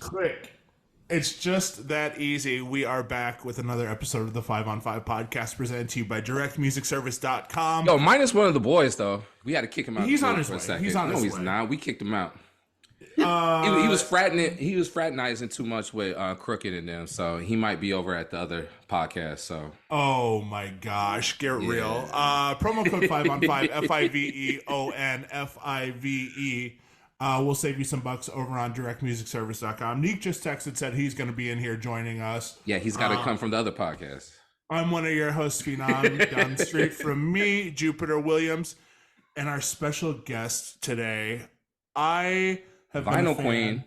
Click. It's just that easy. We are back with another episode of the 5 on 5 podcast presented to you by directmusicservice.com. Yo, minus one of the boys, though. We had to kick him out. He's on his for a way. second. He's on his he's way. not. We kicked him out. He was fraternizing too much with Crooked and them, so he might be over at the other podcast. So, oh my gosh, get real. Promo code 5 on 5 FIVEON will save you some bucks over on directmusicservice.com. Neek just texted, said he's going to be in here joining us. Yeah, he's got to come from the other podcast. I'm one of your hosts, Phenom, down the street from me, Jupiter Williams, and our special guest today. I have Vinyl been Queen.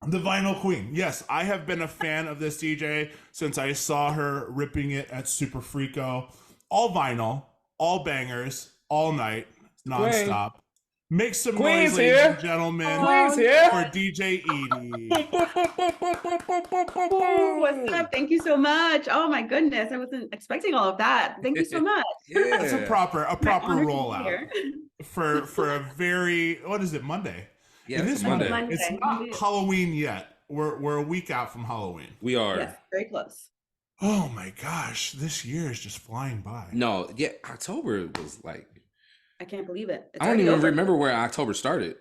The Vinyl Queen. Yes, I have been a fan of this DJ since I saw her ripping it at Super Freako. All vinyl, all bangers, all night, nonstop. Make some Queen's noise, ladies here. and gentlemen, Queen's here. for DJ Edie. What's up? Thank you so much. Oh my goodness, I wasn't expecting all of that. Thank you so much. Yeah. That's a proper My honor to be rollout here. for a very, what is it, Monday? Yeah, It it's is Monday. Monday. It's not Halloween yet. We're a week out from Halloween. We are. Yes, very close. Oh my gosh, this year is just flying by. No, yeah, October was like. I can't believe it. It's I don't already even over. remember where October started.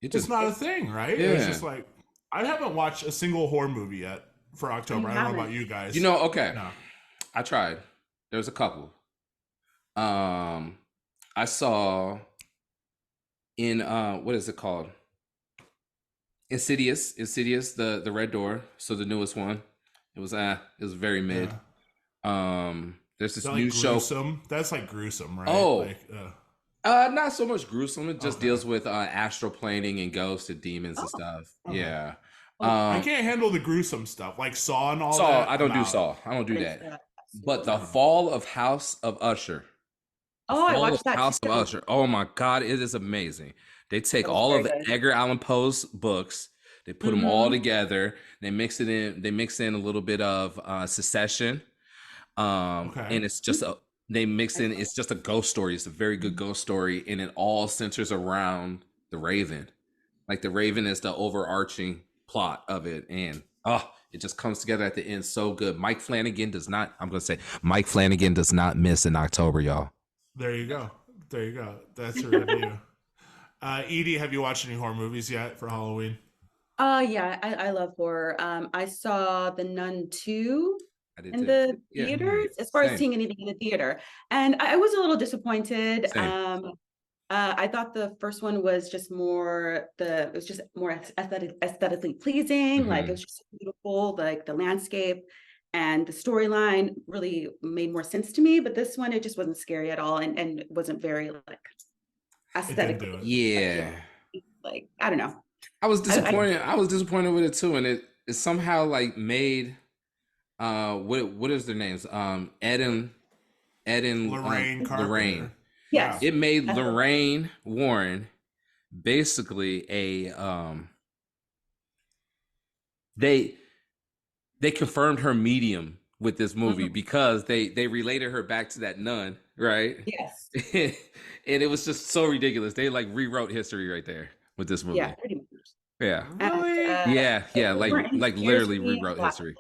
It's not a thing, right? Yeah. It's just like, I haven't watched a single horror movie yet for October. You I don't know haven't? about you guys. You know, okay. No. I tried. There's a couple. I saw in what is it called? Insidious, the Red Door. So the newest one. It was very mid. Yeah. There's this Is that new like show. gruesome? That's like gruesome, right? Oh. Like, Not so much gruesome. It just Okay. deals with astral planing and ghosts and demons and stuff. Okay. Yeah. I can't handle the gruesome stuff, like Saw and all Saw. that. I don't do No. Saw. I don't do What is that. But the Fall of House of Usher. Oh, I Fall watched of that House too. of Usher. Oh my God, it is amazing. They take That was all of very good. Edgar Allan Poe's books, they put them all together, they mix it in. They mix in a little bit of Secession, and it's just it's just a ghost story. It's a very good ghost story, and it all centers around the Raven. Like the Raven is the overarching plot of it, and it just comes together at the end so good. Mike Flanagan does not miss in October, y'all. There you go. That's a review. Edie, have you watched any horror movies yet for Halloween? Yeah, I love horror. I saw The Nun 2 I did in too. the Yeah. theaters, as far Same. as seeing anything in the theater. And I was a little disappointed. Same. I thought the first one was just more aesthetically pleasing. Like it was just beautiful, like the landscape and the storyline really made more sense to me. But this one, it just wasn't scary at all, and it wasn't very like aesthetically. do it. Yeah. Like I don't know. I was disappointed. I was disappointed with it too, and it somehow like made what is their names? Ed and Lorraine Carpenter. Lorraine. Yes. It made Lorraine Warren basically a they confirmed her medium with this movie because they related her back to that nun, right? Yes. And it was just so ridiculous. They like rewrote history right there with this movie. Yeah, pretty much. Yeah. Really? Yeah, like literally rewrote history.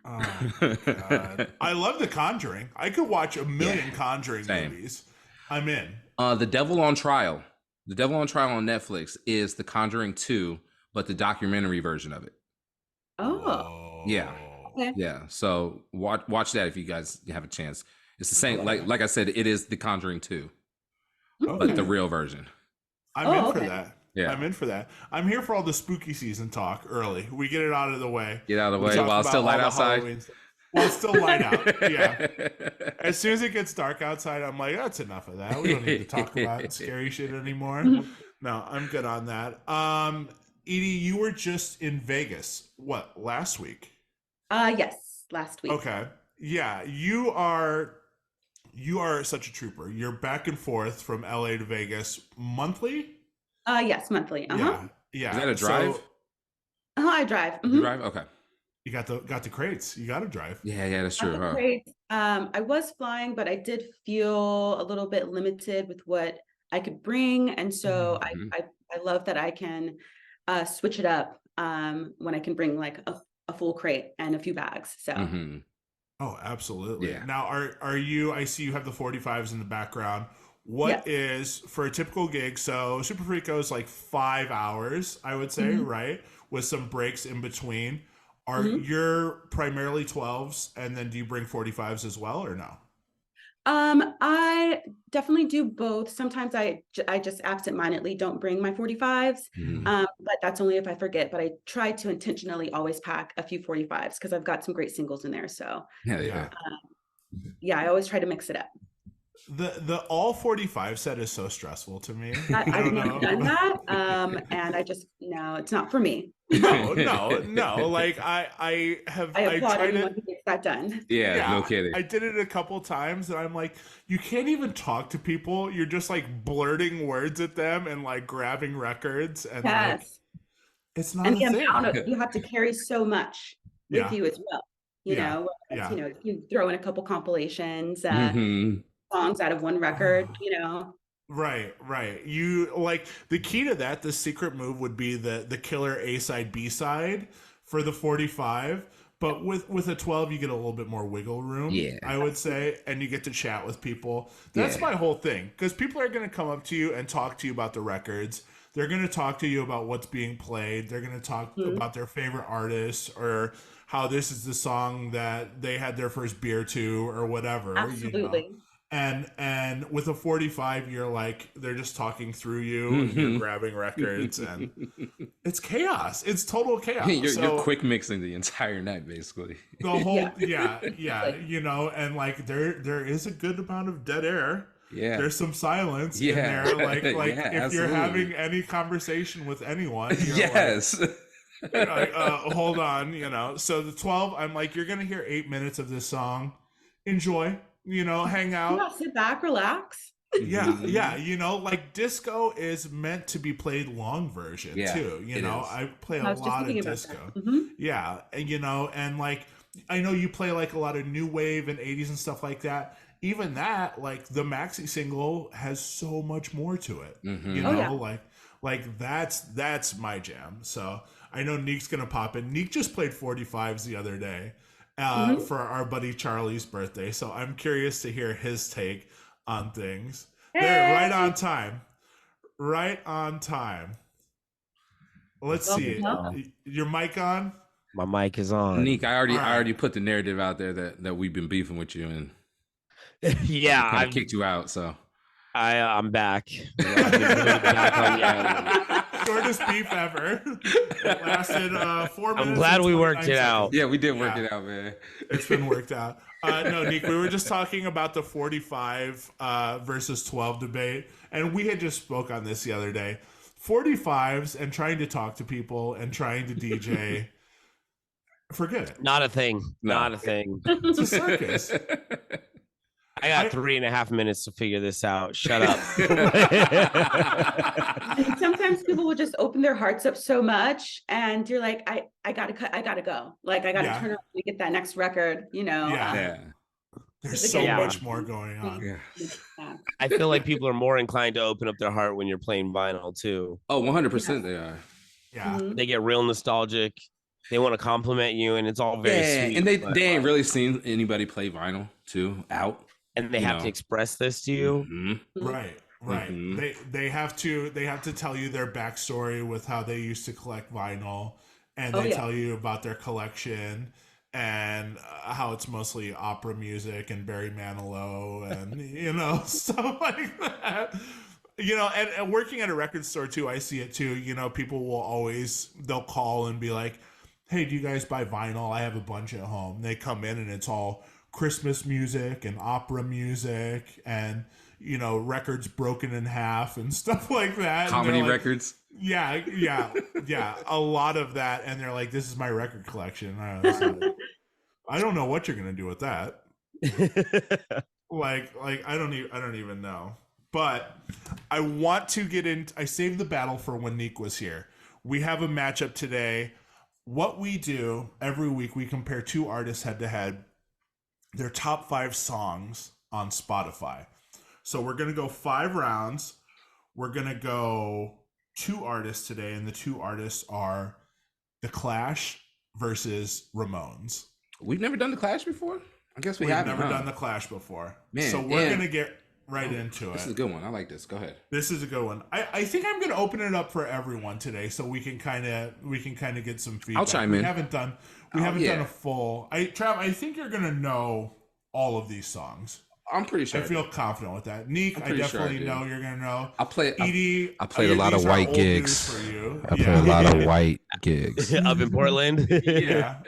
Oh my God. I love The Conjuring. I could watch a million Conjuring Same. movies. I'm in. The Devil on Trial. The Devil on Trial on Netflix is The Conjuring 2, but the documentary version of it. Oh. Whoa. Yeah. Okay. Yeah. So watch that if you guys have a chance. It's the same, like I said, it is The Conjuring 2, but the real version. I'm in for that. Yeah. I'm in for that. I'm here for all the spooky season talk early. We get it out of the way. Get out of the We way talk while it's still about light all the outside. Halloween stuff. Well, it's still light out. Yeah. As soon as it gets dark outside, I'm like, that's enough of that. We don't need to talk about scary shit anymore. No, I'm good on that. Edie, you were just in Vegas. What, last week? Yes, last week. Okay. Yeah, you are such a trooper. You're back and forth from LA to Vegas monthly? Yes, monthly. Yeah. Is that a drive? So I drive. You drive? Okay. you got the crates. You got to drive. Yeah, that's true. Huh? Great. I was flying, but I did feel a little bit limited with what I could bring, and so I love that I can switch it up when I can bring like a full crate and a few bags. So. Mm-hmm. Oh, absolutely. Yeah. Now, are you, I see you have the 45s in the background. What is, for a typical gig, so Super Freako is like 5 hours, I would say, right? With some breaks in between. Are you're primarily 12s, and then do you bring 45s as well, or no? I definitely do both. Sometimes I just absentmindedly don't bring my 45s, but that's only if I forget. But I try to intentionally always pack a few 45s because I've got some great singles in there. So Yeah. I always try to mix it up. The all 45 set is so stressful to me. I've never done that, and I just no, it's not for me. No. Like I applaud tried anyone it. who gets that done. Yeah, no kidding. I did it a couple times, and I'm like, you can't even talk to people. You're just like blurting words at them and like grabbing records, and like it's not. And the amount of, you have to carry so much with you as well. You know, you throw in a couple compilations, songs out of one record. You know. Right. You like the key to that, the secret move would be the killer A side, B side for the 45. But with a 12, you get a little bit more wiggle room, I would say, and you get to chat with people. That's my whole thing, because people are going to come up to you and talk to you about the records. They're going to talk to you about what's being played. They're going to talk about their favorite artists or how this is the song that they had their first beer to or whatever. Absolutely. You know? And with a 45, you're like, they're just talking through you and you're grabbing records, and it's chaos. It's total chaos. You're quick mixing the entire night, basically. The whole, you know, and like there is a good amount of dead air. Yeah. There's some silence in there. Like if you're having any conversation with anyone, you're like, hold on, you know. So the 12, I'm like, you're going to hear 8 minutes of this song. Enjoy. You know, hang out. Yeah, sit back, relax. Yeah. You know, like disco is meant to be played long version too. You know, I play a lot of disco. Yeah. And, you know, and like, I know you play like a lot of new wave and 80s and stuff like that. Even that, like the maxi single has so much more to it. You know, like that's my jam. So I know Neek's going to pop in. Neek just played 45s the other day. For our buddy Charlie's birthday. So I'm curious to hear his take on things. They're right on time. Right on time. Let's see. Your mic on? My mic is on. Neek, I already put the narrative out there that we've been beefing with you, and I kicked you out, so I'm back. Shortest beef ever. It lasted 4 minutes. I'm glad we worked it out. Yeah, we did work it out, man. It's been worked out. No, Nick, we were just talking about the 45 versus 12 debate, and we had just spoke on this the other day. 45s and trying to talk to people and trying to DJ, forget it. Not a thing. Not a thing. It's a circus. I got 3.5 minutes to figure this out. Shut up. And sometimes people will just open their hearts up so much, and you're like, I gotta go. Like I gotta turn around and get that next record. You know. There's so much more going on. I feel like people are more inclined to open up their heart when you're playing vinyl too. Oh, 100% they are. Yeah. They get real nostalgic. They want to compliment you, and it's all very sweet. And they ain't really seen anybody play vinyl too out. And they have to express this to you. Right. They have to tell you their backstory with how they used to collect vinyl, and they tell you about their collection and how it's mostly opera music and Barry Manilow and you know stuff like that. You know, and working at a record store too, I see it too. You know, people they'll call and be like, "Hey, do you guys buy vinyl? I have a bunch at home." They come in and it's all Christmas music and opera music and, you know, records broken in half and stuff like that. Comedy records. Yeah. A lot of that. And they're like, this is my record collection. I don't know what you're going to do with that. like, I don't even know. But I want to get in. I saved the battle for when Neek was here. We have a matchup today. What we do every week, we compare two artists head to head. Their top 5 songs on Spotify. So we're going to go 5 rounds. We're going to go 2 artists today, and the 2 artists are The Clash versus Ramones. We've never done the Clash before. I guess We've haven't. never done the Clash before. Man, so we're gonna get right into it. This is a good one. I like this. Go ahead. This is a good one. I think I'm gonna open it up for everyone today, so we can kind of get some feedback. I'll chime in. We haven't done a full. Trav, I think you're gonna know all of these songs. I'm pretty sure. I feel confident with that. Neek, I definitely know you're gonna know. Edie, I played a lot of white gigs. For you. I played a lot of white gigs up in Portland. yeah.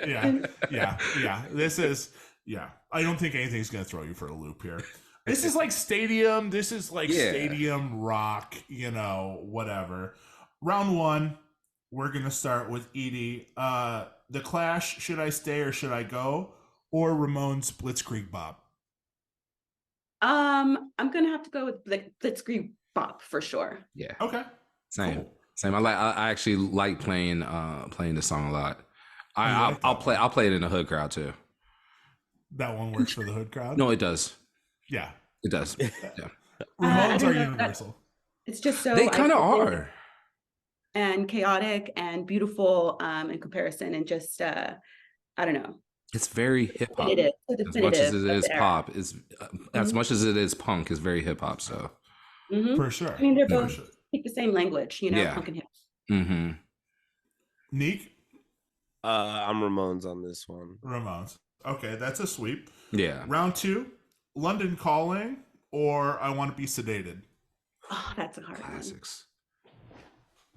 This is I don't think anything's gonna throw you for a loop here. This is like stadium. This is like stadium rock. Whatever. Round one, we're gonna start with Edie. The Clash. Should I stay or should I go? Or Ramones Blitzkrieg Bop. I'm gonna have to go with Blitzkrieg Bop for sure. Yeah. Okay. Same. Cool. Same. I actually like playing the song a lot. I'll play it in the hood crowd too. That one works for the hood crowd? No, it does. Yeah. It does. Yeah. Ramones are universal. It's just so they kind of are. And chaotic and beautiful in comparison, and just I don't know. It's very hip hop. As much as it is pop, as much as it is punk, is very hip hop. So for sure. I mean, they're both speak the same language, punk and hip. Mm-hmm. Neek? I'm Ramones on this one. Ramones. Okay, that's a sweep. Yeah. Round two, London Calling or I Want to Be Sedated. Oh, that's a hard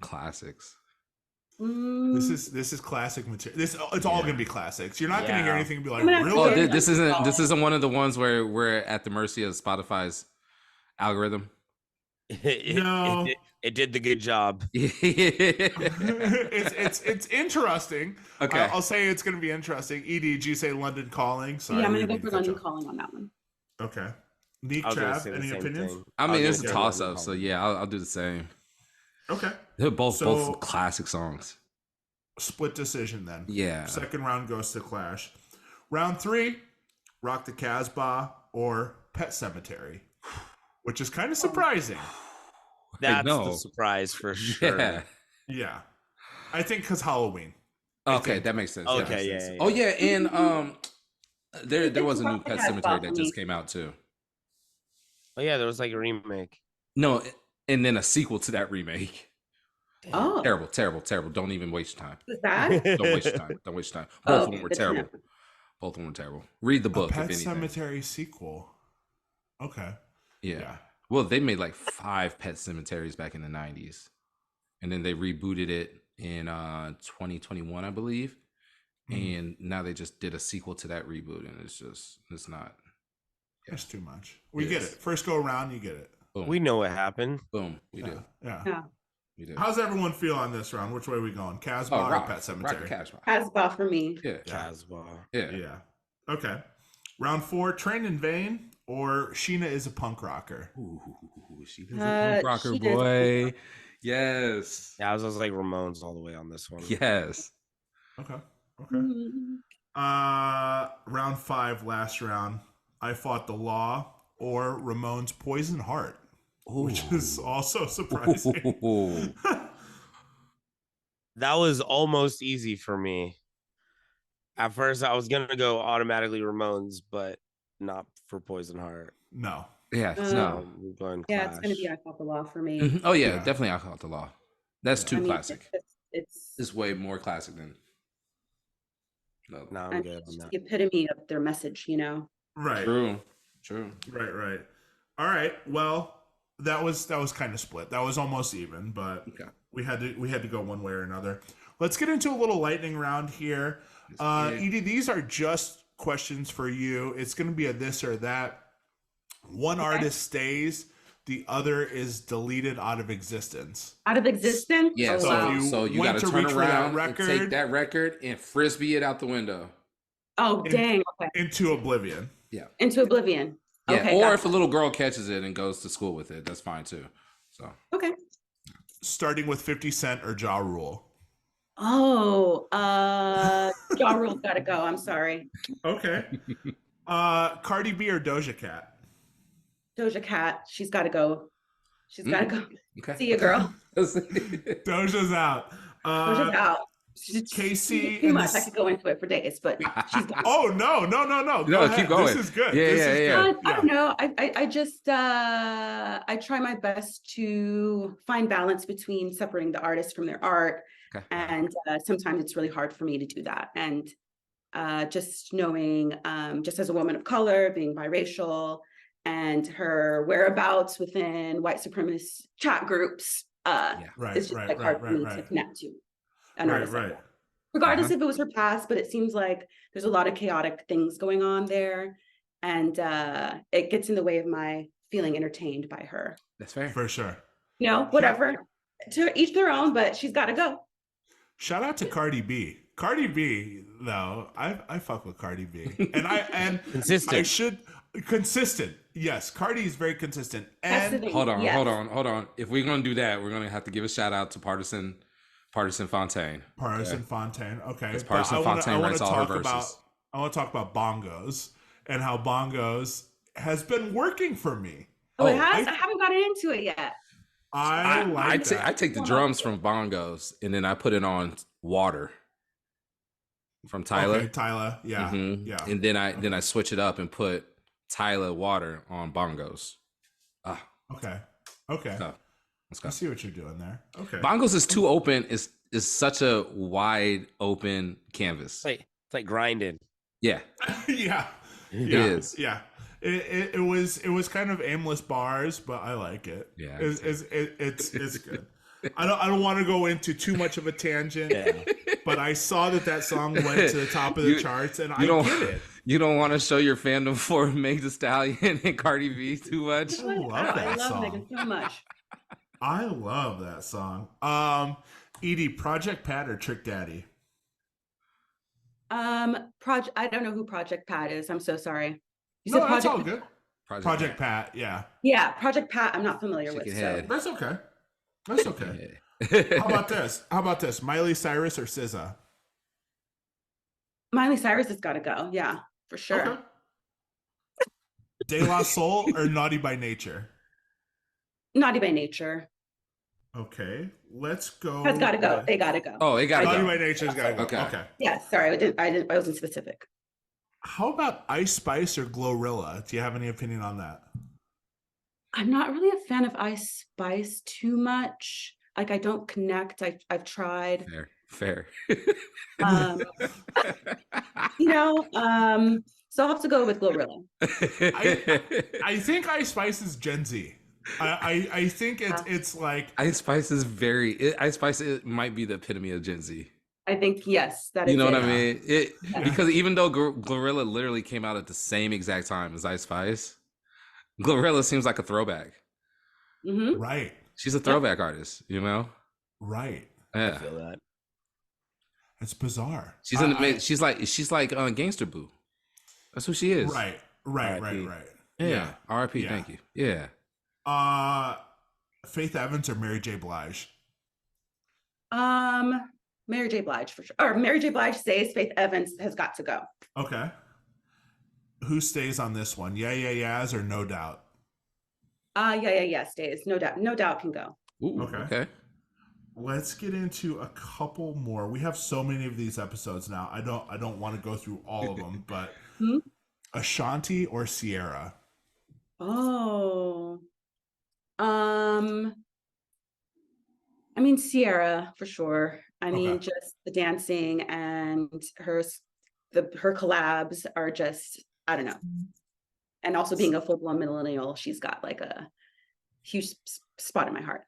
Classics. This is classic material. It's all gonna be classics. You're not gonna hear anything and be like, really? Oh, this isn't one of the ones where we're at the mercy of Spotify's algorithm. No. It did the good job. it's interesting. Okay. I'll say it's going to be interesting. Edie, did you say London Calling? Sorry, I'm going to go for London Calling on that one. Okay. Neek, Trav, any opinions? Thing. I mean, it's a toss-up, so yeah, I'll do the same. Okay. They're both classic songs. Split decision then. Yeah. Second round goes to Clash. Round three, Rock the Casbah or Pet Cemetery, which is kind of surprising. That's the surprise for sure. Yeah. I think because Halloween. Okay, that makes sense. Okay, yeah. Oh yeah, and there was a new Pet Cemetery that just came out too. Oh yeah, there was like a remake. No, and then a sequel to that remake. Oh, terrible. Don't even waste your time. Is that? Don't waste your time. Both of them were terrible. Both of them were terrible. Read the book. A Pet Cemetery sequel. Okay. Yeah. Well, they made like 5 Pet Cemeteries back in the 90s. And then they rebooted it in 2021, I believe. And now they just did a sequel to that reboot. And it's not. It's too much. We get it. First go around, you get it. Boom. We know what happened. Boom. We do. Yeah. We do. How's everyone feel on this round? Which way are we going? Casbah or Pet Cemetery? Casbah for me. Yeah. Casbah. Yeah. Okay. Round 4, Train in Vain or Sheena is a Punk Rocker? Ooh, Sheena is a punk rocker, boy. Yes. Yeah, I was like Ramones all the way on this one. Yes. Okay. Round 5, last round. I Fought the Law or Ramones Poison Heart, which is also surprising. That was almost easy for me. At first, I was gonna go automatically Ramones, but not for Poison Heart. No. Yeah. No. We're going Yeah, Clash. it's gonna be I Fought the Law for me. Mm-hmm. Oh yeah, definitely I Fought the Law. That's too classic. It's way more classic than. No, I'm good on that. The epitome of their message, Right. True. Right. All right. Well, that was kind of split. That was almost even, but we had to go one way or another. Let's get into a little lightning round here. Edie, these are just questions for you. It's going to be a this or that. One artist stays, the other is deleted out of existence. Out of existence? Yeah. So you got to turn around and take that record and frisbee it out the window. Oh, dang. Okay. Into oblivion. Yeah. Into oblivion. Yeah. Okay, or if a little girl catches it and goes to school with it, that's fine too. So. Okay. Starting with 50 Cent or Ja Rule. Oh, Ja Rule's gotta go. I'm sorry. Okay. Cardi B or Doja Cat? Doja Cat. She's gotta go. She's gotta go. Okay. See you, girl. Doja's out. Doja's out. Casey too and much. I could go into it for days, but she's got Oh no. No, Go ahead. keep going. This is good. Yeah, This yeah, is yeah. good. I don't know. I just I try my best to find balance between separating the artist from their art, Okay. and sometimes it's really hard for me to do that. And just knowing, just as a woman of color, being biracial, and her whereabouts within white supremacist chat groups, it's just hard for me to connect to an artist like that. Regardless if it was her past, but it seems like there's a lot of chaotic things going on there, and it gets in the way of my feeling entertained by her. That's fair. For sure. You know, whatever. To each their own, but she's got to go. Shout out to Cardi B. Cardi B, though, I fuck with Cardi B, and consistent. Consistent. Yes, Cardi is very consistent. And hold on. If we're gonna do that, we're gonna have to give a shout out to Partisan Fontaine. Fontaine. Okay. Because Partisan Fontaine writes all her verses. I want to talk about Bongos and how Bongos has been working for me. Oh, it has? I haven't gotten into it yet. I take the drums from Bongos and then I put it on Water from Tyler. Okay, Tyler, yeah, yeah. And then I switch it up and put Tyler Water on Bongos. Okay. Let's go. I see what you're doing there. Okay. Bongos is too open. Is such a wide open canvas. It's like grinding. Yeah. Yeah. It is. Yeah. It was kind of aimless bars, but I like it. Yeah. It's good. I don't want to go into too much of a tangent, but I saw that song went to the top of the charts, and I get it. You don't want to show your fandom for Meg Thee Stallion and Cardi B too much. I love that song. Megan so much. I love that song. Edie, Project Pat or Trick Daddy? I don't know who Project Pat is. I'm so sorry. No, that's all good. Project Pat, yeah. Yeah, Project Pat, I'm not familiar with. So. That's okay. That's okay. How about this? Miley Cyrus or SZA? Miley Cyrus has got to go. Yeah, for sure. Okay. De La Soul or Naughty by Nature? Naughty by Nature. Okay, let's go. Has got to go. They got to go. Oh, it got to go. Naughty by Nature's got to go. Okay. Yeah, sorry, I wasn't specific. How about Ice Spice or Glorilla? Do you have any opinion on that? I'm not really a fan of Ice Spice too much. Like, I don't connect. I've tried. Fair. So I'll have to go with Glorilla. I think Ice Spice is Gen Z. I think it's like Ice Spice is Ice Spice might be the epitome of Gen Z. I think yes, that you know what I mean. Because even though Glorilla literally came out at the same exact time as Ice Spice, Glorilla seems like a throwback. Mm-hmm. Right. She's a throwback artist, you know. Right. Yeah. I feel that. It's bizarre. She's she's like Gangster Boo. That's who she is. Right. Yeah. R.I.P. Yeah. Thank you. Yeah. Faith Evans or Mary J. Blige? Mary J. Blige for sure. Or Mary J. Blige stays. Faith Evans has got to go. Okay. Who stays on this one? Yeah, Yeahs or No Doubt? Yeah stays. No Doubt. No Doubt can go. Ooh, okay. Let's get into a couple more. We have so many of these episodes now. I don't want to go through all of them, but Ashanti or Sierra? Oh. I mean Sierra for sure. I mean just the dancing and her collabs are just, I don't know. And also being a full-blown millennial, she's got like a huge spot in my heart.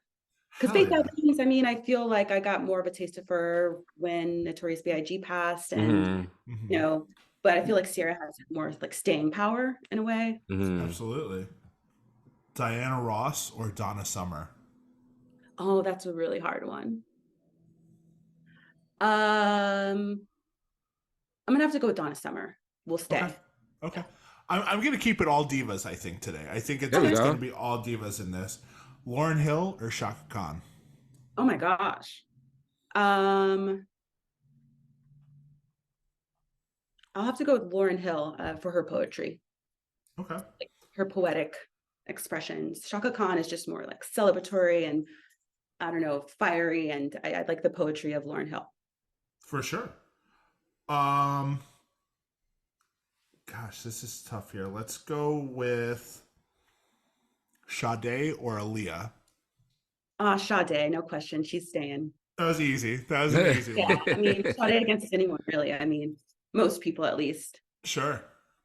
Because Faith Evans, I mean, I feel like I got more of a taste of her when Notorious B.I.G. passed, and you know, but I feel like Sierra has more like staying power in a way. Absolutely. Diana Ross or Donna Summer? Oh, that's a really hard one. I'm gonna have to go with Donna Summer. We'll stay. Okay. I'm gonna keep it all divas. I think today. I think it's gonna be all divas in this. Lauryn Hill or Shaka Khan? Oh my gosh. I'll have to go with Lauryn Hill for her poetry. Okay. Like her poetic expressions. Shaka Khan is just more like celebratory and, I don't know, fiery, and I like the poetry of Lauryn Hill. For sure. Gosh, this is tough here. Let's go with Sade or Aaliyah. Sade, no question. She's staying. That was easy. That was an easy one. I mean, Sade against anyone, really. I mean, most people at least. Sure.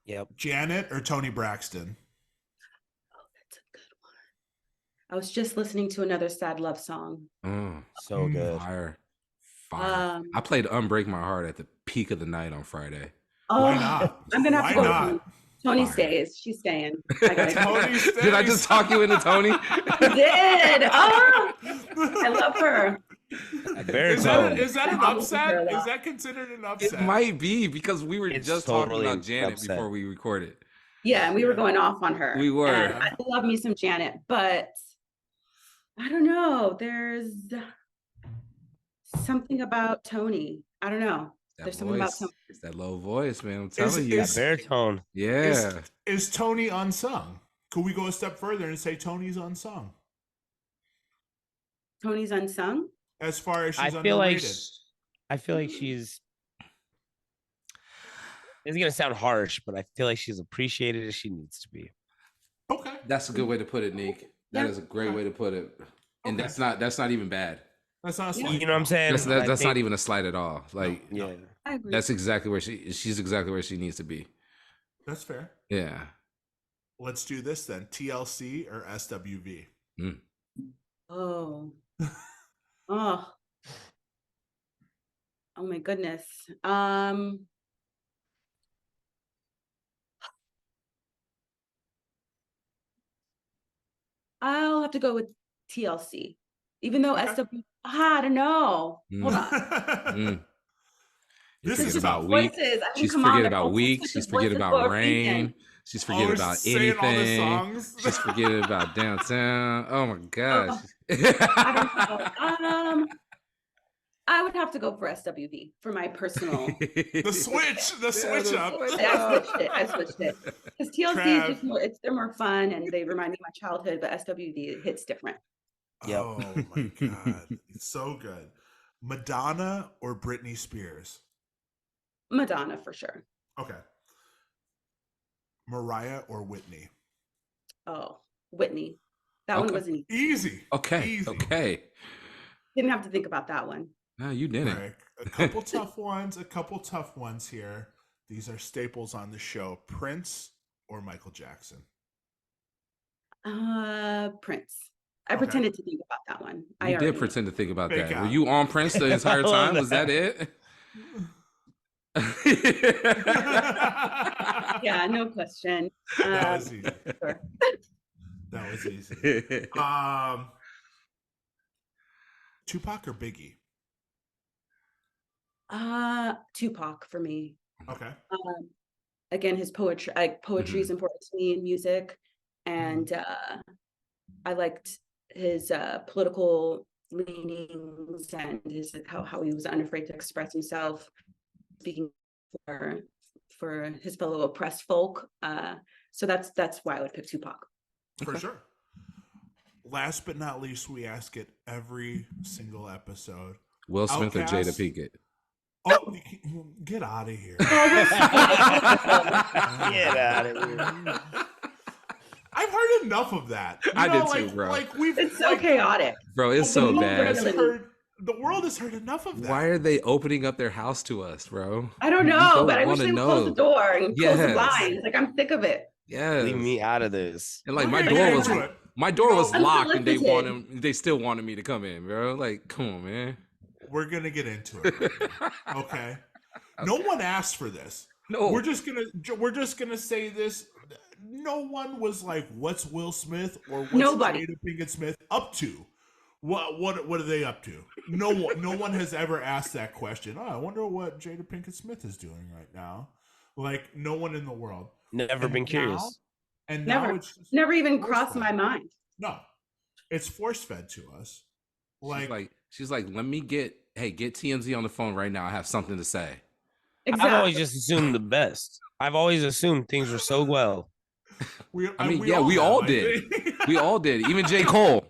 Yep. Janet or Toni Braxton? Oh, that's a good one. I was just listening to another sad love song. So good. Fire. I played Unbreak My Heart at the peak of the night on Friday. Oh, why not? I'm going to have to go with Toni. Fire. Stays. She's staying. Toni stays. Did I just talk you into Toni? You did. Oh, I love her. Is that an upset? Is that considered an upset? It might be because we were just totally talking about Janet upset. before we recorded. Yeah, and we were going off on her. We were. And I love me some Janet, but I don't know. There's something about Toni. I don't know. There's something about Toni. It's that low voice, man. I'm telling you. That baritone. Yeah. Is Toni unsung? Could we go a step further and say Toni's unsung? Toni's unsung? As far as she's I feel underrated. like she's. It's gonna sound harsh, but I feel like she's appreciated as she needs to be. Okay. That's a good way to put it, Nick. That is a great way to put it. And that's not even bad. That's not a slight. You know what I'm saying? That's not even a slight at all. Like, Yeah. I agree. that's exactly where she's exactly where she needs to be. That's fair. Yeah. Let's do this then. TLC or SWV? Oh. Oh my goodness. I'll have to go with TLC. Even though SW, I don't know. Hold on. She's This is forgetting about Voices. week. I mean, She's come on, forgetting they're about all week. voices She's for forgetting a about reason. rain. She's forgetting about saying all the anything. songs. She's forgetting about downtown. Oh my gosh. I don't know. I would have to go for SWV for my personal. The switch up. I switched it. Because TLC Trav. is just more, they're more fun and they remind me of my childhood, but SWV it hits different. Yep. Oh my God. It's so good. Madonna or Britney Spears? Madonna for sure. Okay. Mariah or Whitney? Oh, Whitney. That one wasn't easy. Okay. Didn't have to think about that one. No, you didn't. Right. A couple tough ones here. These are staples on the show. Prince or Michael Jackson? Prince. I pretended to think about that one. You did pretend to think about Fake that. out. Were you on Prince the entire time? Was that it? Yeah, no question. That was easy. Sure. That was easy. Tupac or Biggie? Tupac for me. Okay. Again, his poetry is important to me in music, and I liked his political leanings and his how he was unafraid to express himself, speaking for his fellow oppressed folk. So that's why I would pick Tupac. For sure. Last but not least, we ask it every single episode. Will Smith or Jada Pinkett? Oh, get out of here. Get out of here. I've heard enough of that. I did too, bro. It's so chaotic. Bro, it's so bad. The world has heard enough of that. Why are they opening up their house to us, bro? I don't know, but I wish wanna they would know. close the door and close the Yes. blinds. Like, I'm sick of it. Yeah. Leave me out of this. And like We're my gonna door get was into it. locked and Unsolicited. they still wanted me to come in, bro. Like, come on, man. We're gonna get into it. Okay. No one asked for this. No. We're just gonna say this. No one was like, "What's Will Smith or what's Nobody. Jada Pinkett Smith up to? What are they up to?" No one has ever asked that question. Oh, I wonder what Jada Pinkett Smith is doing right now. Like, no one in the world. Never been curious. And now Never. it's just Never even crossed force-fed. my mind. No, it's force fed to us. She's like, let me get TMZ on the phone right now. I have something to say. Exactly. I've always just assumed the best. I've always assumed things were so well. We all have, did. We all did. Even J. Cole.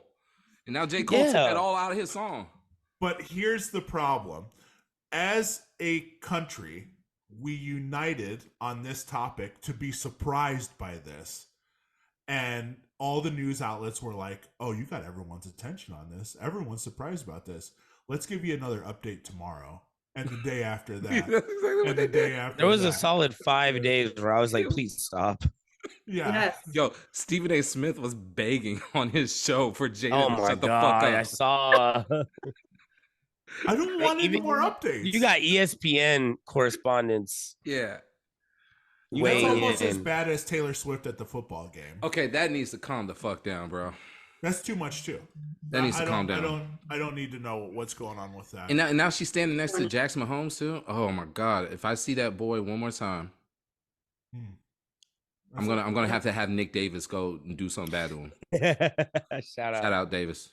And now J. Cole took Yeah. that all out of his song. But here's the problem. as a country, we united on this topic to be surprised by this. And all the news outlets were like, oh, you got everyone's attention on this. Everyone's surprised about this. Let's give you another update tomorrow. And the day after that. And the day after There was that. a solid 5 days where I was like, please stop. Yeah. Yes. Yo, Stephen A. Smith was begging on his show for Jada Oh to my shut the fuck God. up. I saw. I don't want any more updates. You got ESPN correspondents. Yeah. That's almost weighing as in. bad as Taylor Swift at the football game. Okay, that needs to calm the fuck down, bro. That's too much too. That needs to calm down. I don't need to know what's going on with that. And now she's standing next to Jackson Mahomes too. Oh my God! If I see that boy one more time, I'm gonna have to have Nick Davis go and do something bad to him. Shout Shout out Davis.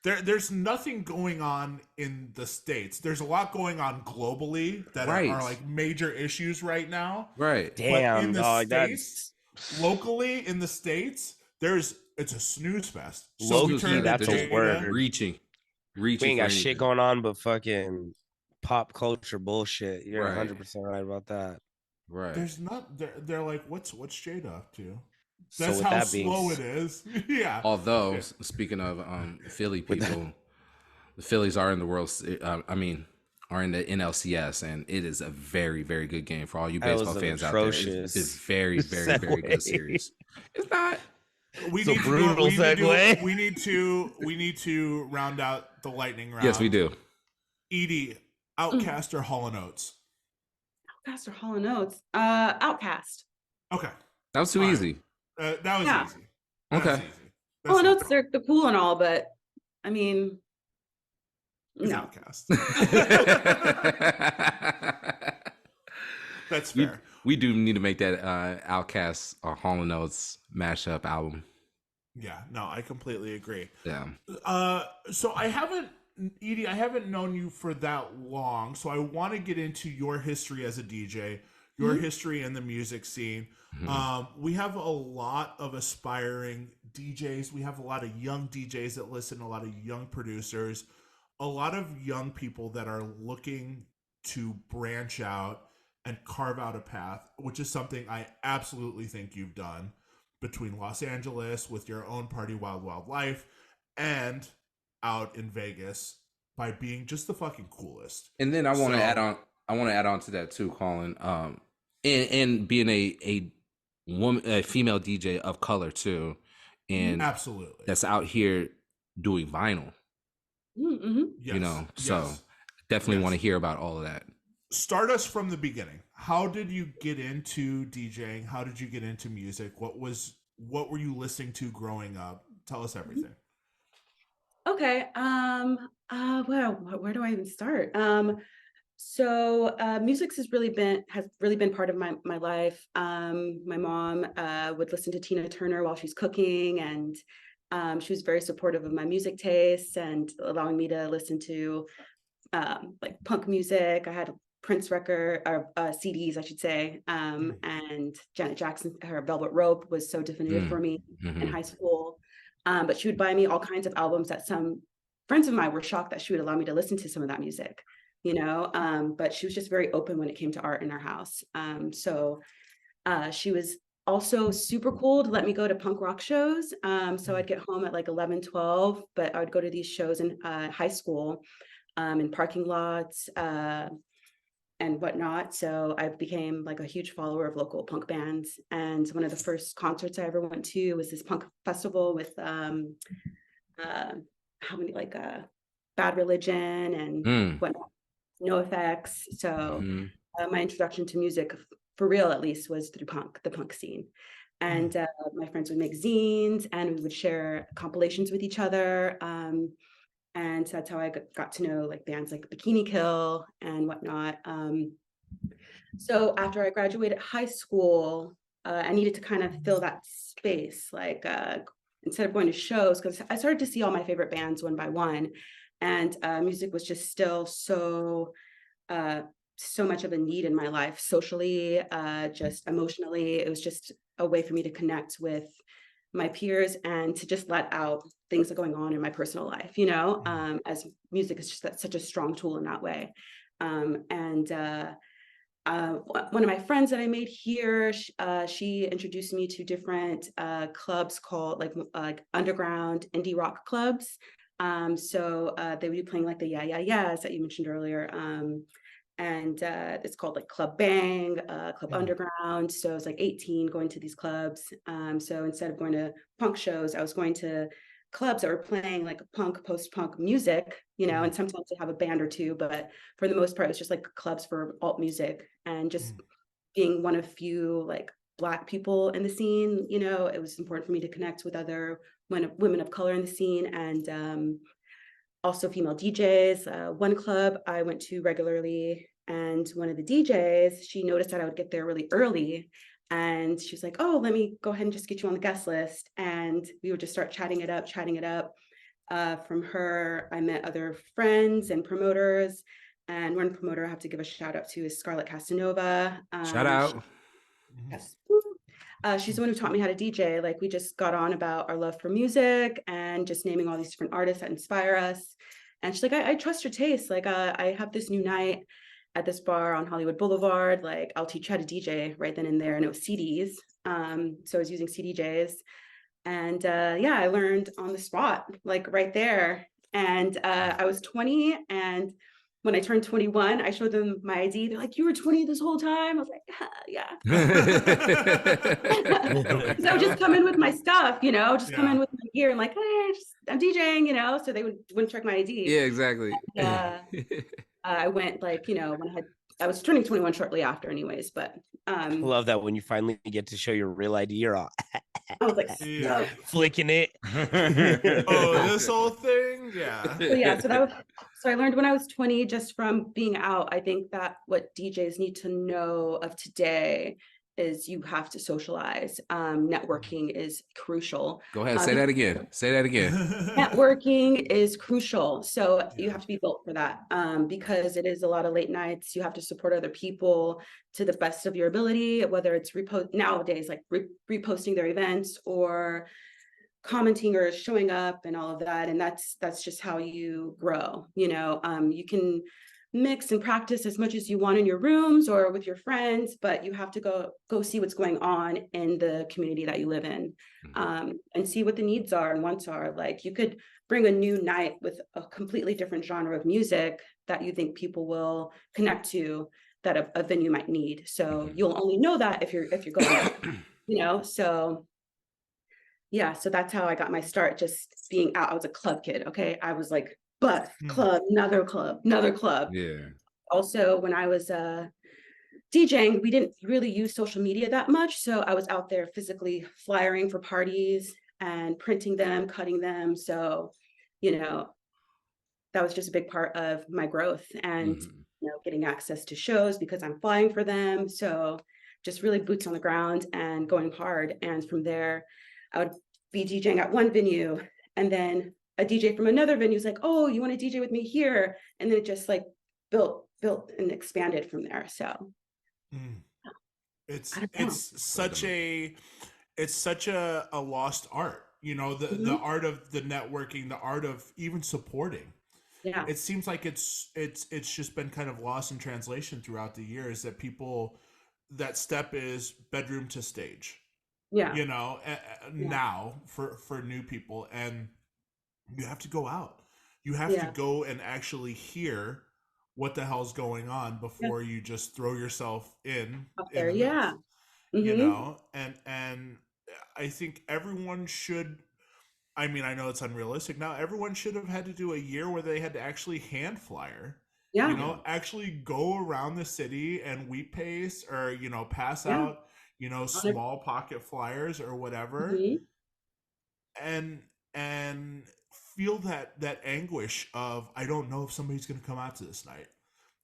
There's nothing going on in the States. There's a lot going on globally that are like major issues right now. Right. Damn, in the dog. States, locally in the States, it's a snooze fest. That's a word. Reaching. We ain't got shit going on but fucking pop culture bullshit. You're 100% right about that. Right. There's not. They're like, what's Jada up to? So That's how slow it is. Yeah. Although, speaking of Philly people, the Phillies are in the world. Are in the NLCS, and it is a very, very good game for all you baseball fans out there. It's very, very, very good series. It's not. We need to round out the lightning round. Yes, we do. Edie, Outcast or Hall & Oates? Outcast or Hall & Oates? Outcast. Okay. That was too easy. That was easy. Okay. Hall & Oates, they're cool and all, but I mean, no. Outcast. That's fair. We do need to make that Outcast or Hall & Oates mashup album. Yeah, no, I completely agree. Yeah. So Edie, I haven't known you for that long, so I want to get into your history as a DJ, your history in the music scene. We have a lot of aspiring DJs. We have a lot of young DJs that listen, a lot of young producers, a lot of young people that are looking to branch out and carve out a path, which is something I absolutely think you've done between Los Angeles with your own party, Wild Wild Life, and out in Vegas by being just the fucking coolest. And then I want to add on to that too, Colin. And being a female DJ of color too, and absolutely that's out here doing vinyl. Yes. So definitely want to hear about all of that. Start us from the beginning. How did you get into DJing? How did you get into music? What were you listening to growing up? Tell us everything. Okay. Where do I even start? So music has really been part of my life. My mom would listen to Tina Turner while she's cooking, and she was very supportive of my music tastes and allowing me to listen to like punk music. I had Prince record or CDs, I should say, and Janet Jackson, her Velvet Rope was so definitive for me in high school. But she would buy me all kinds of albums that some friends of mine were shocked that she would allow me to listen to some of that music, but she was just very open when it came to art in our house. So she was also super cool to let me go to punk rock shows. So I'd get home at like 11, 12, but I would go to these shows in high school, in parking lots, and whatnot. So I became like a huge follower of local punk bands. And one of the first concerts I ever went to was this punk festival with Bad Religion and whatnot, No Effects. So my introduction to music, for real at least, was through the punk scene. And my friends would make zines and we would share compilations with each other. And so that's how I got to know like bands like Bikini Kill and whatnot. So after I graduated high school, I needed to kind of fill that space, like instead of going to shows, because I started to see all my favorite bands one by one. And music was just still so much of a need in my life, socially, just emotionally. It was just a way for me to connect with my peers and to just let out things that are going on in my personal life, as music is just such a strong tool in that way. One of my friends that I made here, she introduced me to different clubs called like underground indie rock clubs. So they would be playing like the Yeah Yeah Yeahs that you mentioned earlier. And it's called like Club Bang, Club Underground. So I was like 18 going to these clubs. So instead of going to punk shows, I was going to clubs that were playing like punk, post-punk music, and sometimes they have a band or two, but for the most part, it was just like clubs for alt music. And just being one of few like Black people in the scene, it was important for me to connect with other women of color in the scene, and also female DJs. One club I went to regularly, and one of the DJs, she noticed that I would get there really early. And she was like, oh, let me go ahead and just get you on the guest list. And we would just start chatting it up. From her, I met other friends and promoters. And one promoter I have to give a shout out to is Scarlett Casanova. Shout out. Yes. She's the one who taught me how to DJ. Like, we just got on about our love for music and just naming all these different artists that inspire us. And she's like, I trust your taste. Like, I have this new night at this bar on Hollywood Boulevard. Like, I'll teach you how to DJ right then and there. And it was CDs. So I was using CDJs. And yeah, I learned on the spot, like right there. And I was 20, and when I turned 21, I showed them my ID. They're like, you were 20 this whole time? I was like, yeah. So I would just come in with my stuff, come in with my gear and like, hey, I'm DJing, so they wouldn't check my ID. Yeah, exactly. And, I went like, when I was turning 21 shortly after anyways, but I love that when you finally get to show your real ID, you're all I was like, flicking it. Oh, this whole thing? Yeah. So I learned when I was 20, just from being out. I think that what DJs need to know of today is you have to socialize. Networking is crucial. Go ahead, say that again. Networking is crucial. So you have to be built for that, because it is a lot of late nights. You have to support other people to the best of your ability, whether it's nowadays, like reposting their events or commenting or showing up and all of that. And that's just how you grow. You can mix and practice as much as you want in your rooms or with your friends, but you have to go see what's going on in the community that you live in, and see what the needs are and wants are. Like, you could bring a new night with a completely different genre of music that you think people will connect to, that a venue might need. So you'll only know that if you're going, so yeah, so that's how I got my start, just being out. I was a club kid. Okay. I was like, club, another club. Yeah. Also, when I was DJing, we didn't really use social media that much. So I was out there physically flyering for parties and printing them, cutting them. So, that was just a big part of my growth, and, getting access to shows because I'm flying for them. So just really boots on the ground and going hard. And from there, I would be DJing at one venue, and then a DJ from another venue is like, oh, you want to DJ with me here? And then it just like built and expanded from there. So it's such a lost art, the art of the networking, the art of even supporting. Yeah. It seems like it's just been kind of lost in translation throughout the years, that people, that step is bedroom to stage. Yeah. Now for new people, and you have to go out. You have to go and actually hear what the hell's going on before you just throw yourself in there. Yeah. And I think everyone should, I mean, I know it's unrealistic now. Everyone should have had to do a year where they had to actually hand flyer. Yeah. Actually go around the city and wheat paste or, pass out, small pocket flyers or whatever. And feel that anguish of, I don't know if somebody's going to come out to this night.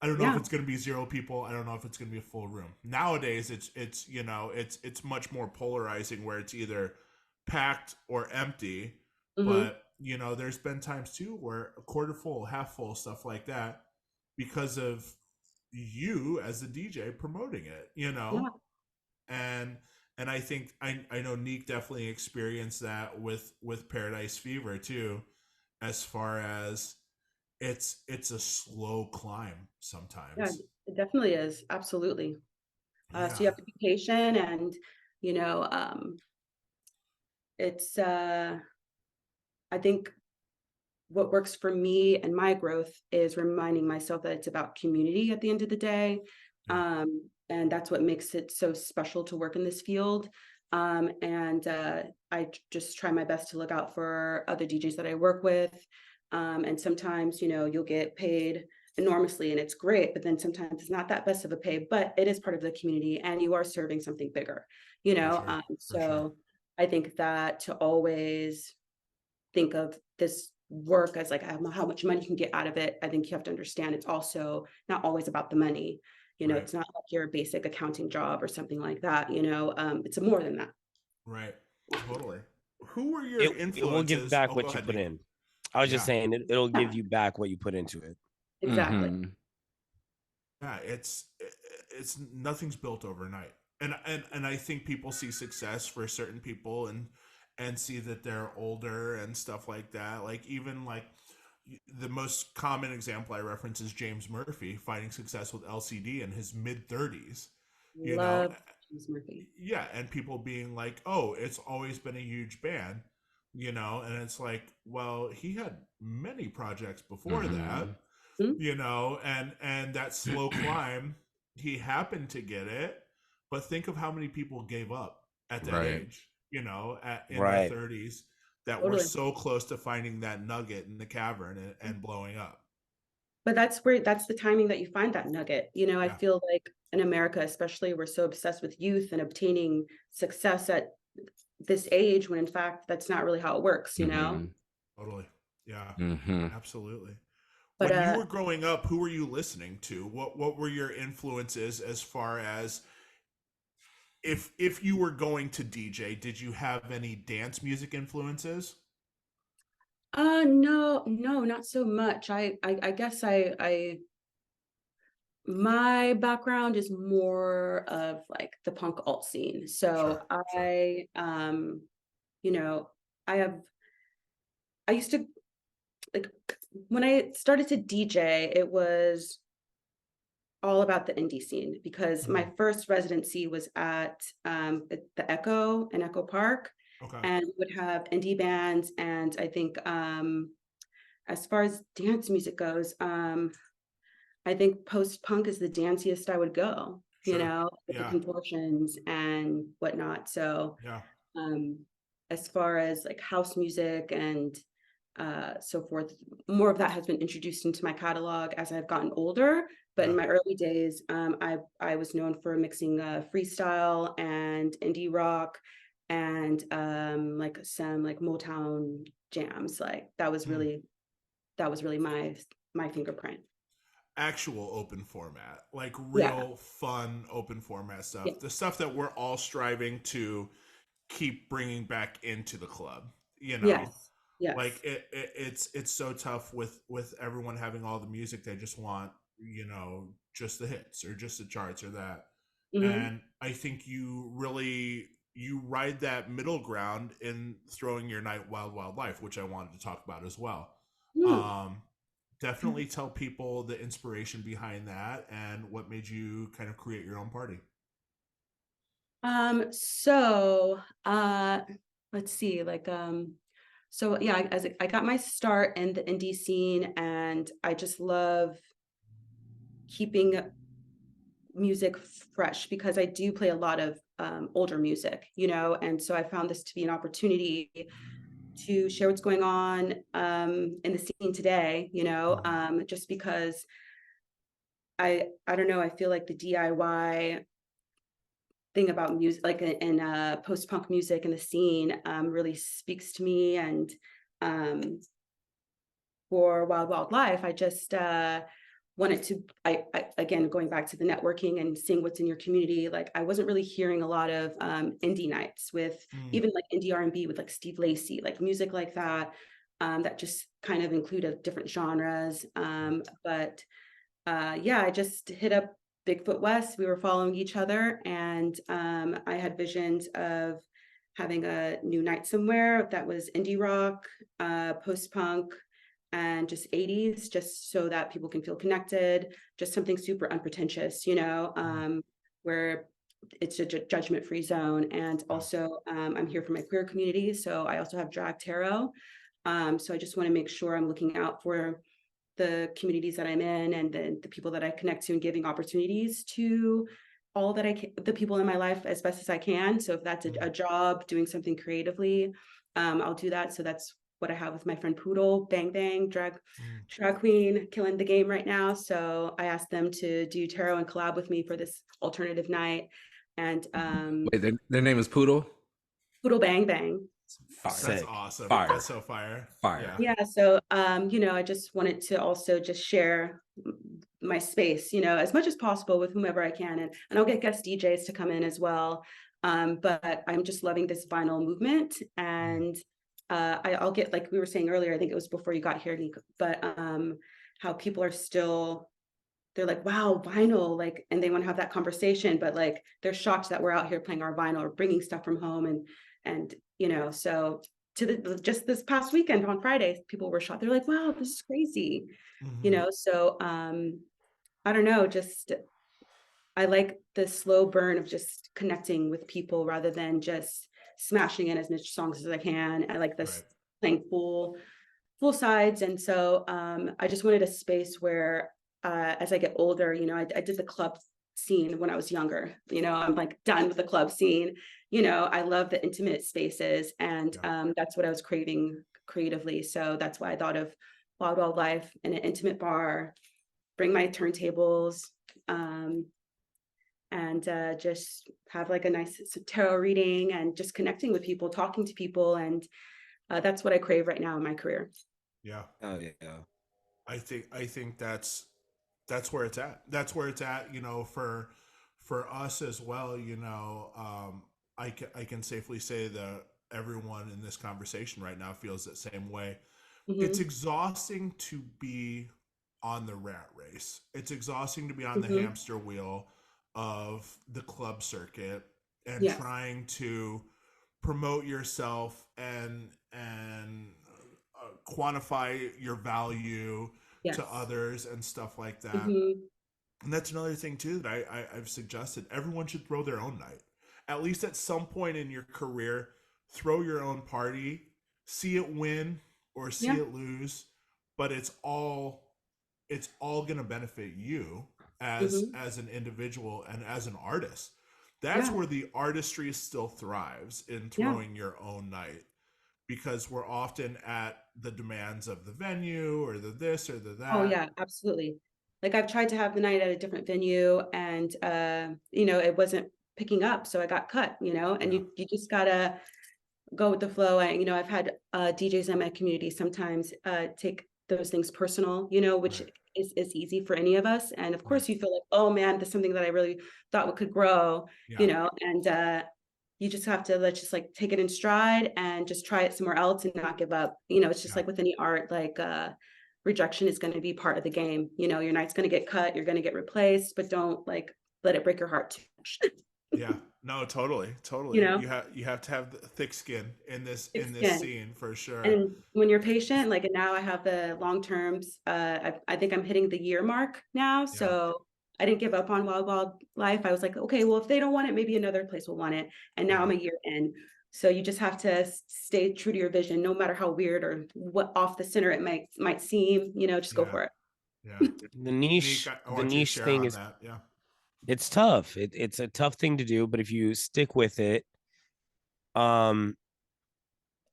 I don't know if it's going to be 0 people. I don't know if it's going to be a full room. Nowadays, it's much more polarizing, where it's either packed or empty. But there's been times too where a quarter full, half full, stuff like that, because of you as a DJ promoting it. And I think I know Neek definitely experienced that with Paradise Fever too, as far as it's a slow climb sometimes. Yeah, it definitely is. Absolutely. Yeah. So you have to be patient, and you know, it's I think what works for me and my growth is reminding myself that it's about community at the end of the day. Yeah. And that's what makes it so special to work in this field. And I just try my best to look out for other DJs that I work with. And sometimes, you know, you'll get paid enormously and it's great, but then sometimes it's not that best of a pay, but it is part of the community and you are serving something bigger, you know? Sure. So Sure. I think that to always think of this work as like how much money you can get out of it, I think you have to understand it's also not always about the money. You know, Right. it's not like your basic accounting job or something like that. You know, it's more than that. Right. Totally. Who were your It will give influences? back Go what you ahead, put Nick. in. I was just Yeah. saying it'll Yeah, give you back what you put into it. exactly. Mhm. Yeah, it's nothing's built overnight. And I think people see success for certain people and see that they're older and stuff like that. Like even like the most common example I reference is James Murphy finding success with LCD in his mid 30s. You know, Love James Murphy. yeah, and people being like, "Oh, it's always been a huge band." You know, and it's like, well, he had many projects before that, Mhm. Hmm? you know, and that slow climb, he happened to get it, but think of how many people gave up at that Right. age, you know, in their Right. 30s that were Totally. so close to finding that nugget in the cavern and blowing up. But that's the timing that you find that nugget. You know, I Yeah. feel like in America, especially, we're so obsessed with youth and obtaining success at this age when in fact that's not really how it works, you know? Mhm. Totally. Yeah. Mhm. Absolutely. But When you were growing up, who were you listening to? What were your influences as far as if you were going to DJ, did you have any dance music influences? no, not so much. I guess I my background is more of like the punk alt scene. So Sure, sure. you know, I used to like when I started to DJ, it was all about the indie scene because my Mhm. first residency was at the Echo in Echo Park, Okay. and we would have indie bands. And I think as far as dance music goes, I think post punk is the danciest I would go, you Sure. know, with the Yeah. contortions and whatnot. So Yeah. um, as far as like house music and so forth, more of that has been introduced into my catalog as I've gotten older. But Yeah. in my early days, I was known for mixing freestyle and indie rock and like some like Motown jams. Like Hmm. that was really my fingerprint. Actual open format, like Yeah. real fun open format Yeah. stuff. The stuff that we're all striving to keep bringing back into the club, you know. Yes. Like Yes. it's so tough with everyone having all the music. They just want, you know, just the hits or just the charts or that. Hmm. And I think you ride that middle ground in throwing your night Wild Wild Life, which I wanted to talk about as well. um Definitely tell people the inspiration behind that and what made you kind of create your own party. So let's see, like so yeah, I got my start in the indie scene and I just love keeping music fresh because I do play a lot of older music, you know, and so I found this to be an opportunity to share what's going on in the scene today, you know, Mhm. just because I don't know, I feel like the DIY thing about music, like in post-punk music and the scene, really speaks to me. And um, for Wild Wild Life, I just wanted to. I again going back to the networking and seeing what's in your community. Like I wasn't really hearing a lot of indie nights with Mm. even like indie R&B with like Steve Lacy, like music like that. That just kind of included different genres. But yeah, I just hit up Bigfoot West. We were following each other, and I had visions of having a new night somewhere that was indie rock, post punk, and just 80s, just so that people can feel connected, just something super unpretentious, where it's a judgment-free zone. And also I'm here for my queer community, so I also have drag tarot. So I just want to make sure I'm looking out for the communities that I'm in, and then the people that I connect to, and giving opportunities to all that the people in my life as best as I can. So if that's a job, doing something creatively, I'll do that. So that's what I have with my friend Poodle, Bang Bang, drag queen, killing the game right now. So I asked them to do tarot and collab with me for this alternative night. And wait, their name is Poodle? Poodle Bang Bang. That's awesome. Fire. That's so fire. Yeah. So I just wanted to also just share my space, as much as possible with whomever I can, and I'll get guest DJs to come in as well. But I'm just loving this vinyl movement, and I'll get, like we were saying earlier, I think it was before you got here, Nico, but how people are still, they're like, wow, vinyl, like, and they want to have that conversation, but like they're shocked that we're out here playing our vinyl or bringing stuff from home, and so just this past weekend on Friday, people were shocked. They're like, wow, this is crazy. So I don't know, just I like the slow burn of just connecting with people rather than just smashing in as much songs as I can. I like this playing full sides. And so I just wanted a space where as I get older, I did the club scene when I was younger. I'm like done with the club scene. I love the intimate spaces, and that's what I was craving creatively. So that's why I thought of Wild Wild Life in an intimate bar, bring my turntables, and just have like a nice tarot reading and just connecting with people, talking to people. And that's what I crave right now in my career. Yeah. Oh yeah. I think that's where it's at. That's where it's at, for us as well. I can safely say that everyone in this conversation right now feels that same way. It's exhausting to be on the rat race. It's exhausting to be on the hamster wheel of the club circuit and trying to promote yourself and quantify your value to others and stuff like that. And that's another thing too that I've suggested. Everyone should throw their own night. At least at some point in your career, throw your own party, see it win or see it lose, but it's all going to benefit you as an individual and as an artist. That's where the artistry still thrives, in throwing your own night, because we're often at the demands of the venue or the this or the that. Oh yeah, absolutely. Like I've tried to have the night at a different venue, and it wasn't picking up, so I got cut. And you just gotta go with the flow. I've had DJs in my community sometimes take those things personal, which is easy for any of us. And of course you feel like, oh man, this is something that I really thought could grow, and you just have to let's just like take it in stride and just try it somewhere else and not give up. It's just like with any art, like rejection is going to be part of the game. Your night's going to get cut, you're going to get replaced, but don't like let it break your heart too much. Yeah, no, totally. You have to have the thick skin in this scene for sure. And when you're patient, like, and now I have the long terms. I think I'm hitting the year mark now, so I didn't give up on Wild Wild Life. I was like, okay, well, if they don't want it, maybe another place will want it. And now I'm a year in, so you just have to stay true to your vision, no matter how weird or what off the center it might seem. Just go for it. Yeah, the niche thing is that. Yeah. It's tough. It's a tough thing to do, but if you stick with it, and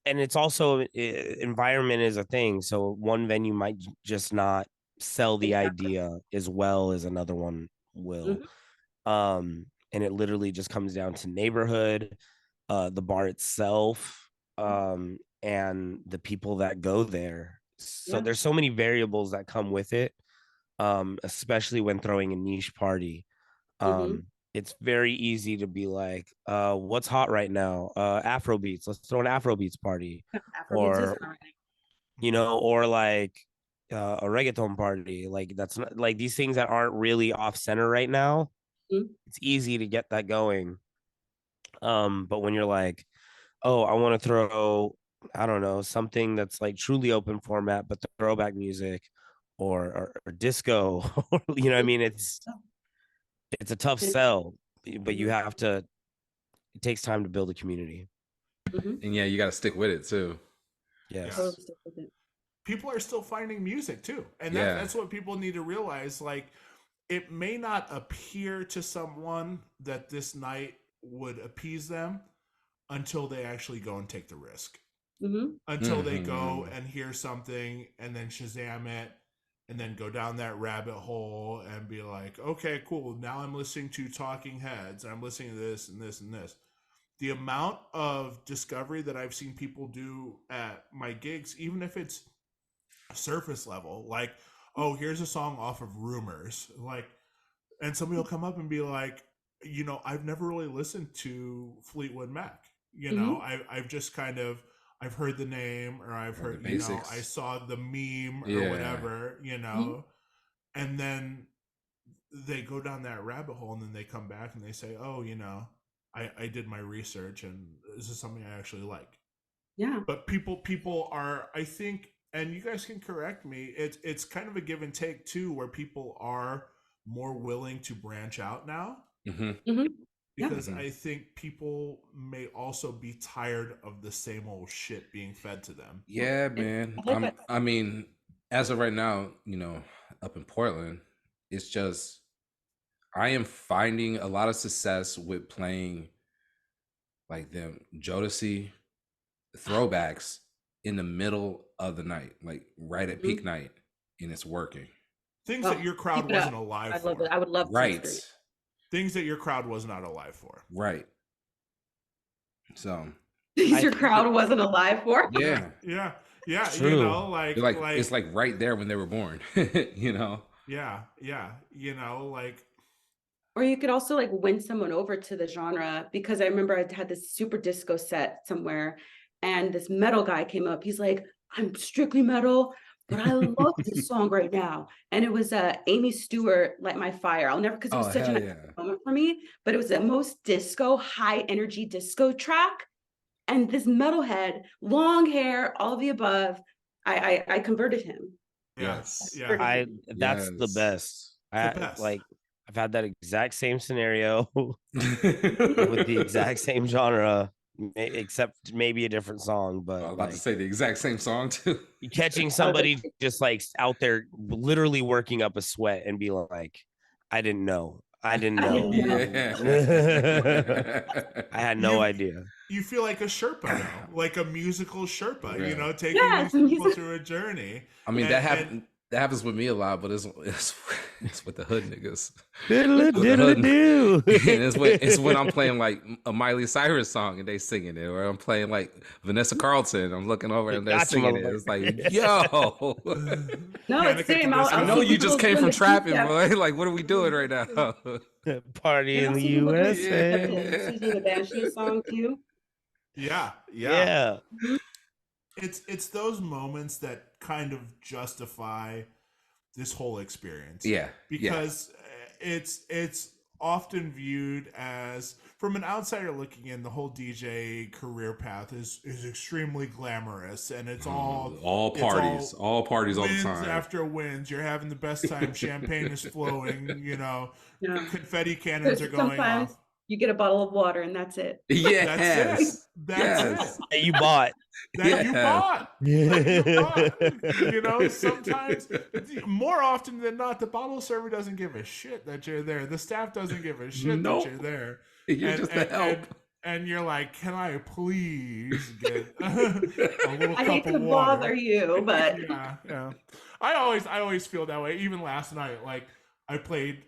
it's also environment is a thing. So one venue might just not sell the idea as well as another one will. And it literally just comes down to neighborhood, the bar itself, and the people that go there. So there's so many variables that come with it, especially when throwing a niche party. It's very easy to be like, what's hot right now? Afrobeats. Let's throw an Afrobeats party. Or like a reggaeton party. Like that's not like these things that aren't really off center right now. It's easy to get that going. But when you're like, oh, I want to throw I don't know, something that's like truly open format, but the throwback music or disco, or, you know what I mean? It's a tough sell, but you have to, it takes time to build a community. And yeah, you got to stick with it too. Yes. People are still finding music too. And that's what people need to realize. Like, it may not appear to someone that this night would appease them until they actually go and take the risk. Until they go and hear something and then Shazam it and then go down that rabbit hole and be like, okay, cool. Now I'm listening to Talking Heads. I'm listening to this and this and this. The amount of discovery that I've seen people do at my gigs, even if it's surface level, like, oh, here's a song off of Rumors, like, and somebody will come up and be like, you know, I've never really listened to Fleetwood Mac. You know, I've just kind of, I've heard the name, or I've heard, you know, I saw the meme or whatever, you know, and then they go down that rabbit hole and then they come back and they say, oh, you know, I did my research and this is something I actually like. Yeah. But people are, I think, and you guys can correct me, it's kind of a give and take too, where people are more willing to branch out now. Because I think people may also be tired of the same old shit being fed to them. Yeah, man. I mean, as of right now, you know, up in Portland, it's just, I am finding a lot of success with playing like them Jodeci throwbacks in the middle of the night, like right at peak night, and it's working. Things that your crowd wasn't alive for. Love it. I would love to. Right. Things that your crowd was not alive for. Right. So things your crowd wasn't alive for. Yeah. Yeah. True. You know, like it's like right there when they were born. You know. Yeah. You know, like. Or you could also like win someone over to the genre, because I remember I had this super disco set somewhere and this metal guy came up. He's like, I'm strictly metal, but I love this song right now. And it was Amy Stewart, Light My Fire. I'll never, because it was such a moment for me, but it was the most disco, high energy disco track. And this metalhead, long hair, all of the above, I converted him. Yes. That's the best. I've had that exact same scenario with the exact same genre, except maybe a different song. But I was about to say the exact same song too. Catching somebody just like out there literally working up a sweat and be like, I didn't know. I had no idea. You feel like a Sherpa now, like a musical Sherpa, you know, taking these people through a journey. I mean, that happens with me a lot, but it's with the hood niggas. Diddle-diddle-doo. It's when I'm playing like a Miley Cyrus song and they singing it, or I'm playing like Vanessa Carlton. I'm looking over and they're singing it. It's like, yo. No, it's same. I know you just came from trapping, boy. Like, what are we doing right now? Party in the USA. The Banshee song too. Yeah. It's those moments that kind of justify this whole experience. Yeah. Because it's often viewed as, from an outsider looking in, the whole DJ career path is extremely glamorous, and it's all parties all the time. After wins, you're having the best time. Champagne is flowing, you know, confetti cannons are going off. You get a bottle of water and that's it. Yes. That's it. That you bought. You bought. You know, sometimes, more often than not, the bottle server doesn't give a shit that you're there. The staff doesn't give a shit that you're there. You're just a help. And you're like, can I please get a little I cup hate of to water? bother you, but yeah. I always feel that way. Even last night, like I played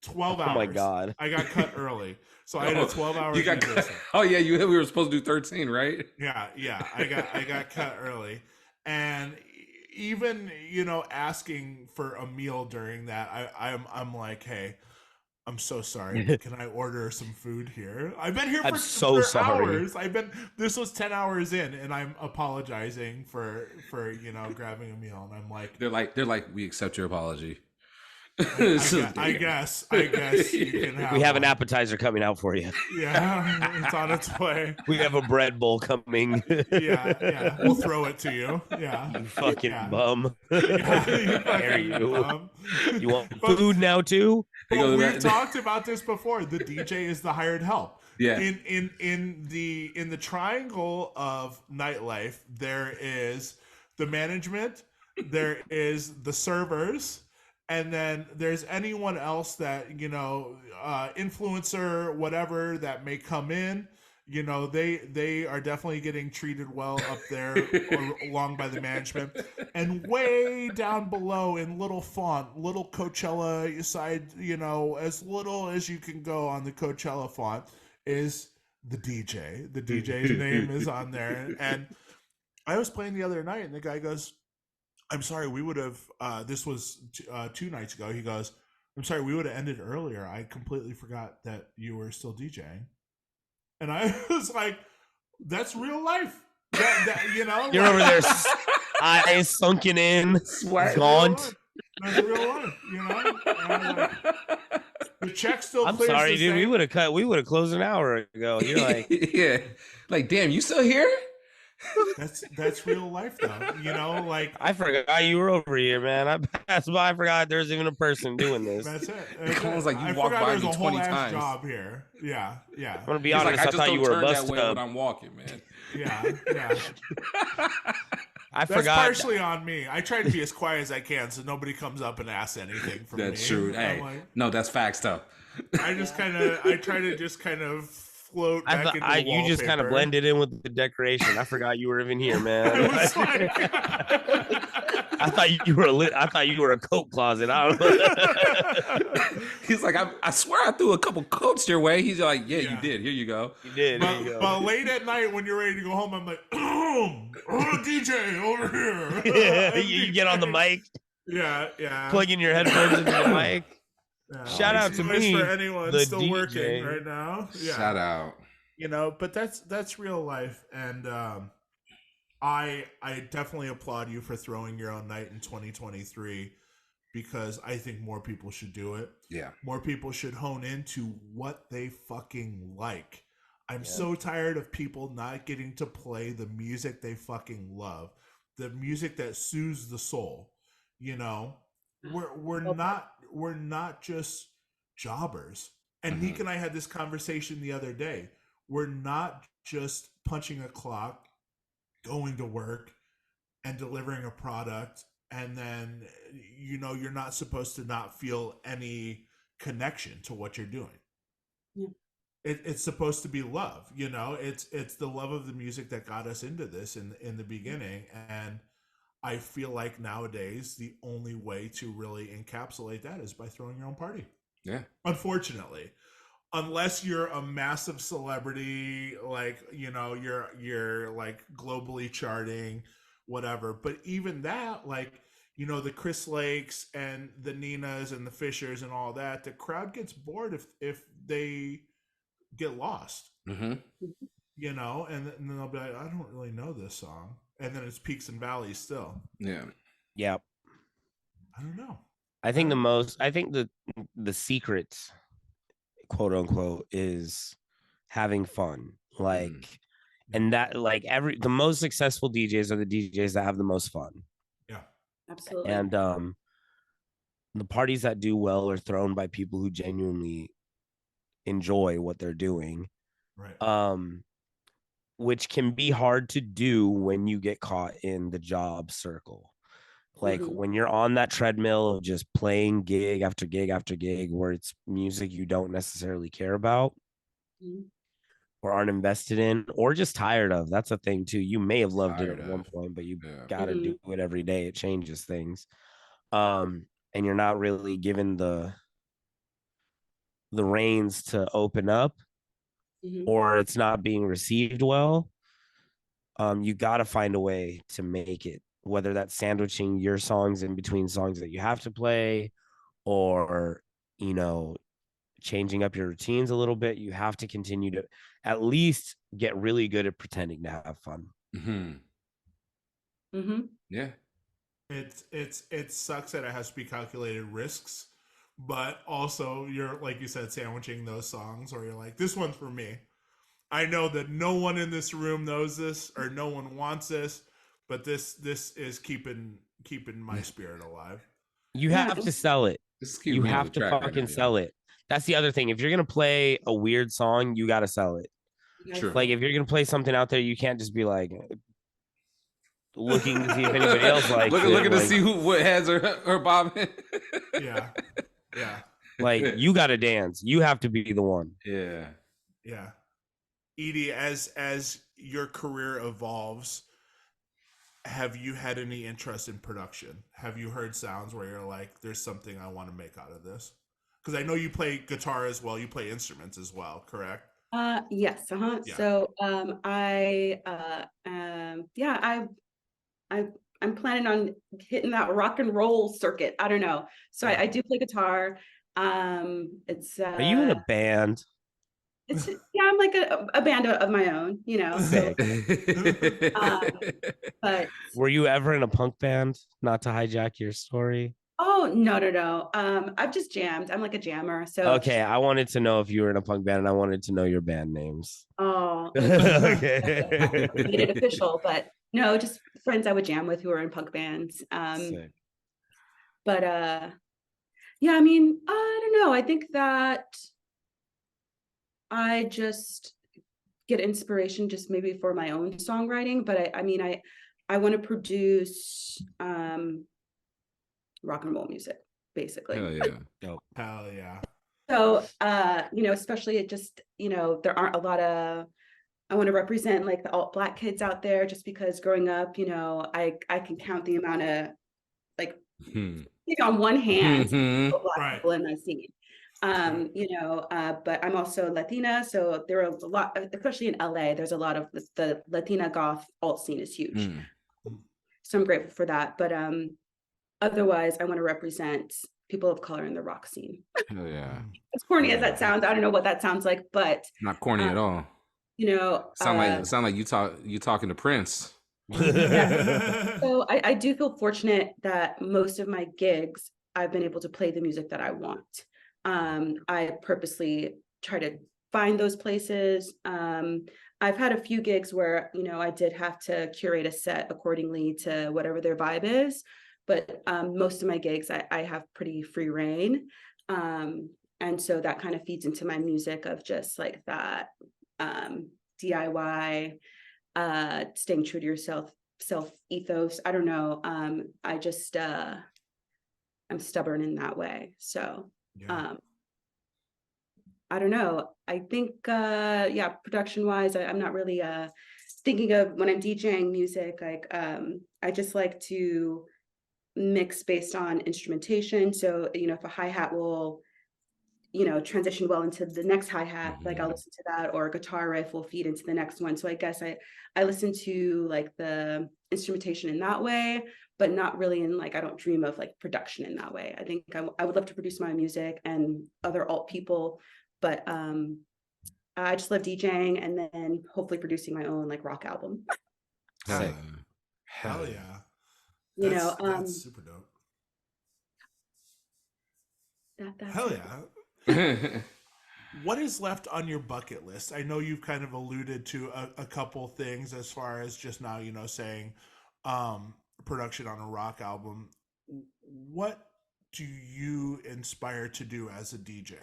12 hours. Oh my God. I got cut early. So I had a 12-hour. You got cut. Oh yeah, we were supposed to do 13, right? Yeah. I got cut early. And even, you know, asking for a meal during that, I'm like, hey, I'm so sorry. Can I order some food here? I've been here for hours. This was 10 hours in, and I'm apologizing for you know, grabbing a meal. And I'm like, they're like, we accept your apology. I guess you can have. We have an appetizer coming out for you. Yeah, it's on its way. We have a bread bowl coming. Yeah. We'll throw it to you. Yeah. You fucking bum. Yeah, you Dare you. bum. You want food now too? But we've talked about this before. The DJ is the hired help. Yeah. In the triangle of nightlife, there is the management, there is the servers, and then there's anyone else that, influencer, whatever, that may come in. They are definitely getting treated well up there along by the management. And way down below in little font, little Coachella side, as little as you can go on the Coachella font, is the DJ. The DJ's name is on there. And I was playing the other night, and the guy goes, I'm sorry, we would have, this was 2 nights ago. He goes, I'm sorry, we would have ended earlier. I completely forgot that you were still DJing. And I was like, that's real life. You're over there, eyes sunken in, gaunt. That's real life, And the check still I'm clears. sorry, dude. We would have closed an hour ago. You're like, yeah. Like, damn, you still here? That's real life though, like I forgot you were over here, man. I passed by, I forgot there's even a person doing this. That's it. Colin's like, you walked by me 20 times. Job here. Yeah. I'm gonna be honest. Like, I thought you were a bus that way when I'm walking, man. Yeah. I That's forgot. partially on me. I try to be as quiet as I can so nobody comes up and asks anything from me. That's true. Hey, no, that's facts though. I try to just kind of float back into the you just kind of blended in with the decoration. I forgot you were even here, man. I thought you were a coat closet. I don't know. He's like, I swear I threw a couple coats your way. He's like, yeah, you did. Here you go. You did. But late at night when you're ready to go home, I'm like, DJ over here. Yeah, you get on the mic. Yeah. Plugging your headphones into the mic. Yeah, shout out to me for anyone the still DJ. working right now. Yeah. Shout out. But that's real life, and I definitely applaud you for throwing your own night in 2023, because I think more people should do it. Yeah, more people should hone into what they fucking like. I'm so tired of people not getting to play the music they fucking love, the music that soothes the soul. We're not just jobbers. And Nick and I had this conversation the other day. We're not just punching a clock, going to work, and delivering a product, and then you're not supposed to not feel any connection to what you're doing. Yeah. It's supposed to be love. It's the love of the music that got us into this in the beginning, and I feel like nowadays the only way to really encapsulate that is by throwing your own party. Yeah. Unfortunately, unless you're a massive celebrity, like, you're like globally charting, whatever. But even that, like, the Chris Lakes and the Ninas and the Fishers and all that, the crowd gets bored if they get lost. Mm-hmm. And then they'll be like, I don't really know this song. And then it's peaks and valleys still. Yeah. Yep. I don't know. I think the secret, quote unquote, is having fun. Like, and that, like, the most successful DJs are the DJs that have the most fun. Yeah, absolutely. And the parties that do well are thrown by people who genuinely enjoy what they're doing. Right. Which can be hard to do when you get caught in the job circle. Like when you're on that treadmill of just playing gig after gig after gig, where it's music you don't necessarily care about or aren't invested in, or just tired of. That's a thing too. You may have loved it at one point, but you got to do it every day. It changes things. And you're not really given the reins to open up, or it's not being received well. You got to find a way to make it, whether that's sandwiching your songs in between songs that you have to play, or, changing up your routines a little bit. You have to continue to at least get really good at pretending to have fun. Yeah. It sucks that it has to be calculated risks, but also you're, like you said, sandwiching those songs where you're like, this one's for me. I know that no one in this room knows this or no one wants this, but this is keeping my spirit alive. You have to sell it. You have to fucking sell it. That's the other thing. If you're gonna play a weird song, you gotta sell it. True. Like if you're gonna play something out there, you can't just be like looking to see if anybody else likes it. Looking to see what heads are bobbing. Yeah. Like you gotta dance. You have to be the one. Yeah. Edie, as your career evolves, have you had any interest in production? Have you heard sounds where you're like, there's something I want to make out of this? Because I know you play guitar as well. You play instruments as well, correct? Yes. Yeah. So I'm planning on hitting that rock and roll circuit. I don't know. So I do play guitar. It's Are you in a band? It's I'm like a band of my own, you know. So, but were you ever in a punk band? Not to hijack your story. Oh no. I've just jammed. I'm like a jammer. So okay, I wanted to know if you were in a punk band, and I wanted to know your band names. Oh, okay. Made it official, but no, just friends I would jam with who are in punk bands. But yeah, I mean, I don't know. I think that I just get inspiration just maybe for my own songwriting, but I mean, I want to produce rock and roll music, basically. Hell yeah. Dope. Hell yeah. So, especially it just, there aren't a lot of, I want to represent like the alt Black kids out there, just because growing up, I can count the amount of like, on one hand, Black people in my scene. But I'm also Latina, so there are a lot, especially in LA, there's a lot of the Latina goth alt scene is huge. So I'm grateful for that. But otherwise, I want to represent people of color in the rock scene. Hell yeah. As corny as that sounds, I don't know what that sounds like, but not corny at all. Sound like you talking to Prince. Yeah. So I do feel fortunate that most of my gigs, I've been able to play the music that I want. I purposely try to find those places. I've had a few gigs where, I did have to curate a set accordingly to whatever their vibe is. But most of my gigs, I have pretty free reign. And so that kind of feeds into my music of just like that DIY, staying true to yourself, self ethos. I don't know. I just, I'm stubborn in that way. So, I don't know. I think, production wise, I'm not really thinking of when I'm DJing music, like I just like to mix based on instrumentation. So, if a hi-hat will, transition well into the next hi-hat, like I'll listen to that, or a guitar riff will feed into the next one. So I guess I listen to like the instrumentation in that way, but not really in like, I don't dream of like production in that way. I think I would love to produce my music and other alt people, but I just love DJing and then hopefully producing my own like rock album. Hell yeah. That's super dope. Hell yeah. What is left on your bucket list? I know you've kind of alluded to a couple things as far as just now, saying production on a rock album. What do you inspire to do as a DJ?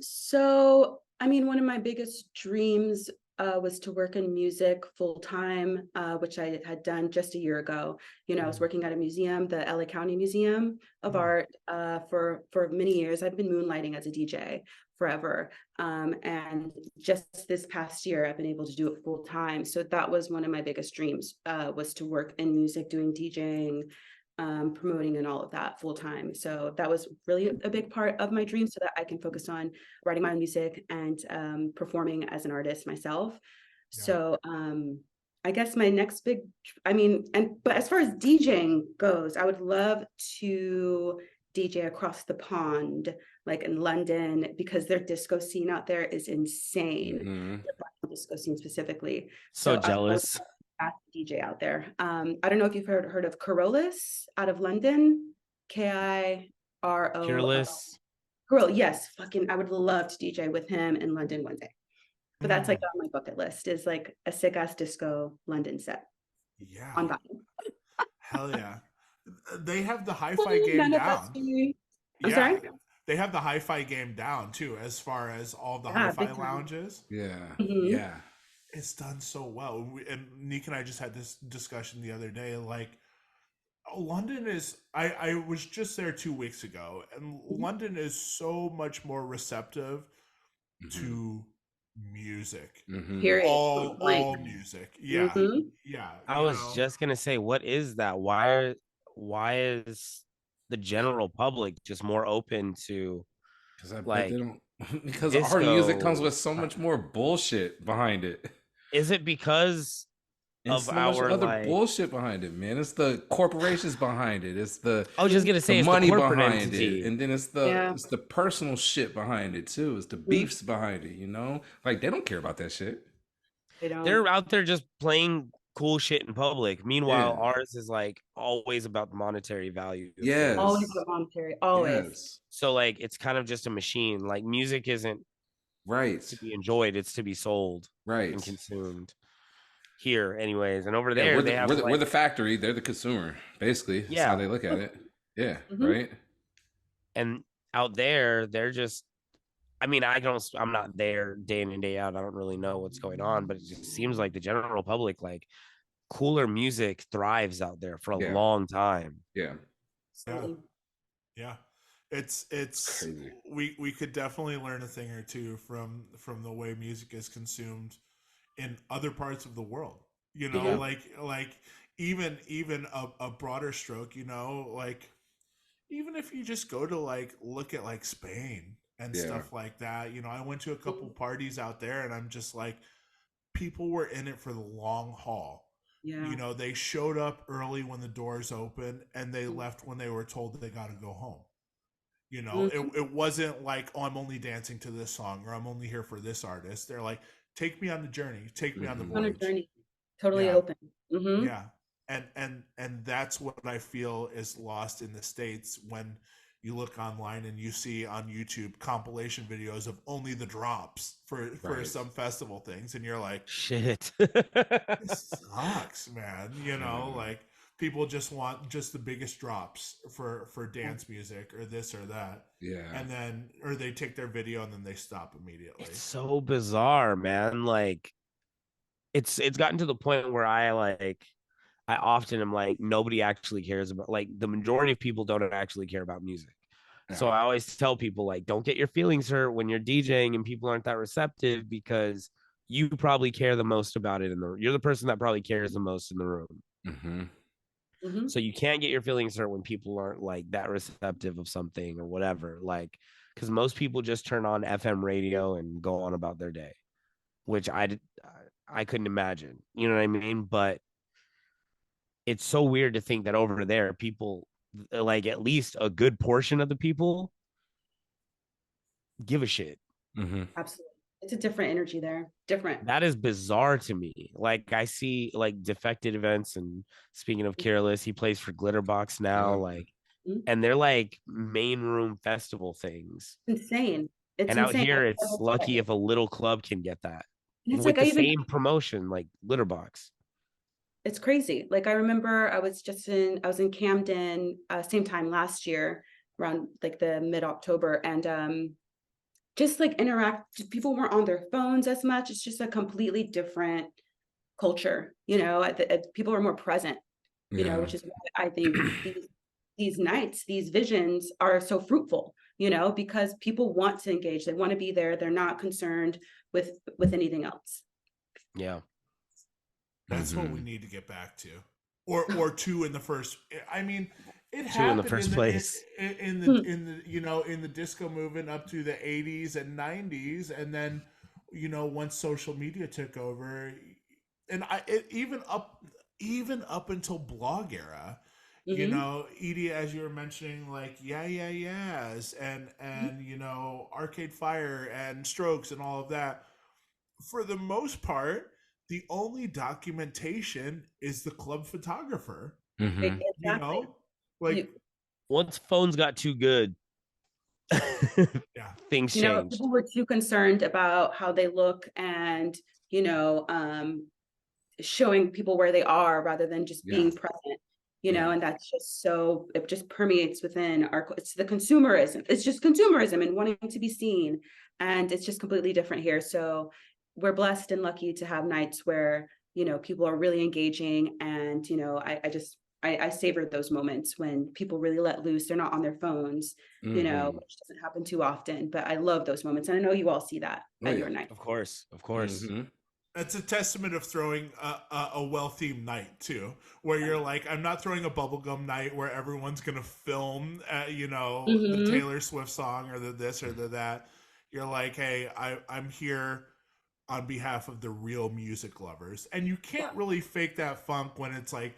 So, I mean, one of my biggest dreams was to work in music full time, which I had done just a year ago. I was working at a museum, the LA County Museum of Art, for many years. I've been moonlighting as a DJ forever. And just this past year, I've been able to do it full time. So that was one of my biggest dreams, was to work in music, doing DJing, promoting and all of that full time. So that was really a big part of my dream, so that I can focus on writing my own music and performing as an artist myself. Yeah. So I guess my next big, but as far as DJing goes, I would love to DJ across the pond, like in London, because their disco scene out there is insane. The disco scene specifically. So jealous. DJ out there. I don't know if you've heard of Carolus out of London. Kiro. Careless. Girl, yes, fucking, I would love to DJ with him in London one day. But that's like on my bucket list, is like a sick ass disco London set. Yeah. On that. Hell yeah. They have the hi-fi game down. I'm sorry? They have the hi-fi game down too, as far as all the hi-fi lounges. Yeah. Mm-hmm. Yeah. It's done so well. And Nick and I just had this discussion the other day, like, London is, I was just there 2 weeks ago, and London is so much more receptive to music. Period. All music. Yeah. Yeah. I was just gonna say, what is that? Why is the general public just more open to, because I bet like, they don't because disco? our music comes with so much more bullshit behind it. Is it because It's of so much our other bullshit behind it, man? It's the corporations behind it. It's the I was just gonna say the it's money the corporate behind entity. it, and then it's the personal shit behind it too. It's the beefs behind it. You know, like they don't care about that shit. They don't. They're out there just playing cool shit in public. Meanwhile, ours is like always about the monetary value. Yes. Always about monetary. Always. Yes. So like it's kind of just a machine. Like music isn't to be enjoyed, it's to be sold and consumed. Here, anyways, and over there we're the factory. They're the consumer, basically. That's how they look at it. Yeah, right. And out there, they're just. I mean, I'm not there day in and day out. I don't really know what's going on, but it just seems like the general public, like, cooler music thrives out there for a long time. Yeah. Yeah. It's crazy. We could definitely learn a thing or two from the way music is consumed in other parts of the world. You know, like even a broader stroke, you know, like even if you just go to like look at like Spain and stuff like that. You know, I went to a couple parties out there, and I'm just like, people were in it for the long haul. Yeah. You know, they showed up early when the doors opened, and they left when they were told that they got to go home. You know, it wasn't like, oh, I'm only dancing to this song, or I'm only here for this artist. They're like, take me on the journey, take me on the voyage. On a journey, totally open. Yeah, and that's what I feel is lost in the States when you look online and you see on YouTube compilation videos of only the drops for some festival things, and you're like, shit, this sucks, man. You know, like people just want just the biggest drops for dance music or this or that. Yeah. And then, or they take their video and then they stop immediately. It's so bizarre, man. Like it's gotten to the point where I often am like, nobody actually cares about, like, the majority of people don't actually care about music. Yeah. So I always tell people, like, don't get your feelings hurt when you're DJing and people aren't that receptive, because you probably care the most about it you're the person that probably cares the most in the room. So you can't get your feelings hurt when people aren't like that receptive of something or whatever, like, because most people just turn on FM radio and go on about their day, which I couldn't imagine, you know what I mean? But it's so weird to think that over there, people, like, at least a good portion of the people give a shit. Absolutely. It's a different energy there. Different. That is bizarre to me. Like, I see like Defected events, and speaking of Careless, he plays for Glitterbox now, like, and they're like main room festival things. Insane. It's and insane. Out here, it's lucky if a little club can get that. It's with like the same promotion, like Glitterbox. It's crazy. Like, I remember I was in Camden, same time last year, around like the mid-October, and just like people weren't on their phones as much. It's just a completely different culture, you know. People are more present, you know, which is why I think these nights, these visions are so fruitful, you know, because people want to engage, they want to be there, they're not concerned with anything else. Yeah. That's what we need to get back to, or two in the first. I mean, it two in the first place in the you know, in the disco movement up to the 80s and 90s, and then, you know, once social media took over, and even up until blog era, you know, Edie, as you were mentioning, like yeahs and you know, Arcade Fire and Strokes and all of that. For the most part, the only documentation is the club photographer. Exactly. You know, like once phones got too good, Yeah. things You know, changed. people were too concerned about how they look and, you know, showing people where they are rather than just being present, you know, and that's just so, it just permeates within it's the consumerism. It's just consumerism and wanting to be seen. And it's just completely different here. So we're blessed and lucky to have nights where, you know, people are really engaging. And, you know, I savor those moments when people really let loose. They're not on their phones, you know, which doesn't happen too often, but I love those moments. And I know you all see that at your night. Of course. That's a testament of throwing a well-themed night too, where you're like, I'm not throwing a bubblegum night where everyone's gonna film, you know, the Taylor Swift song or the this or the that. You're like, hey, I'm here on behalf of the real music lovers, and you can't really fake that funk when it's like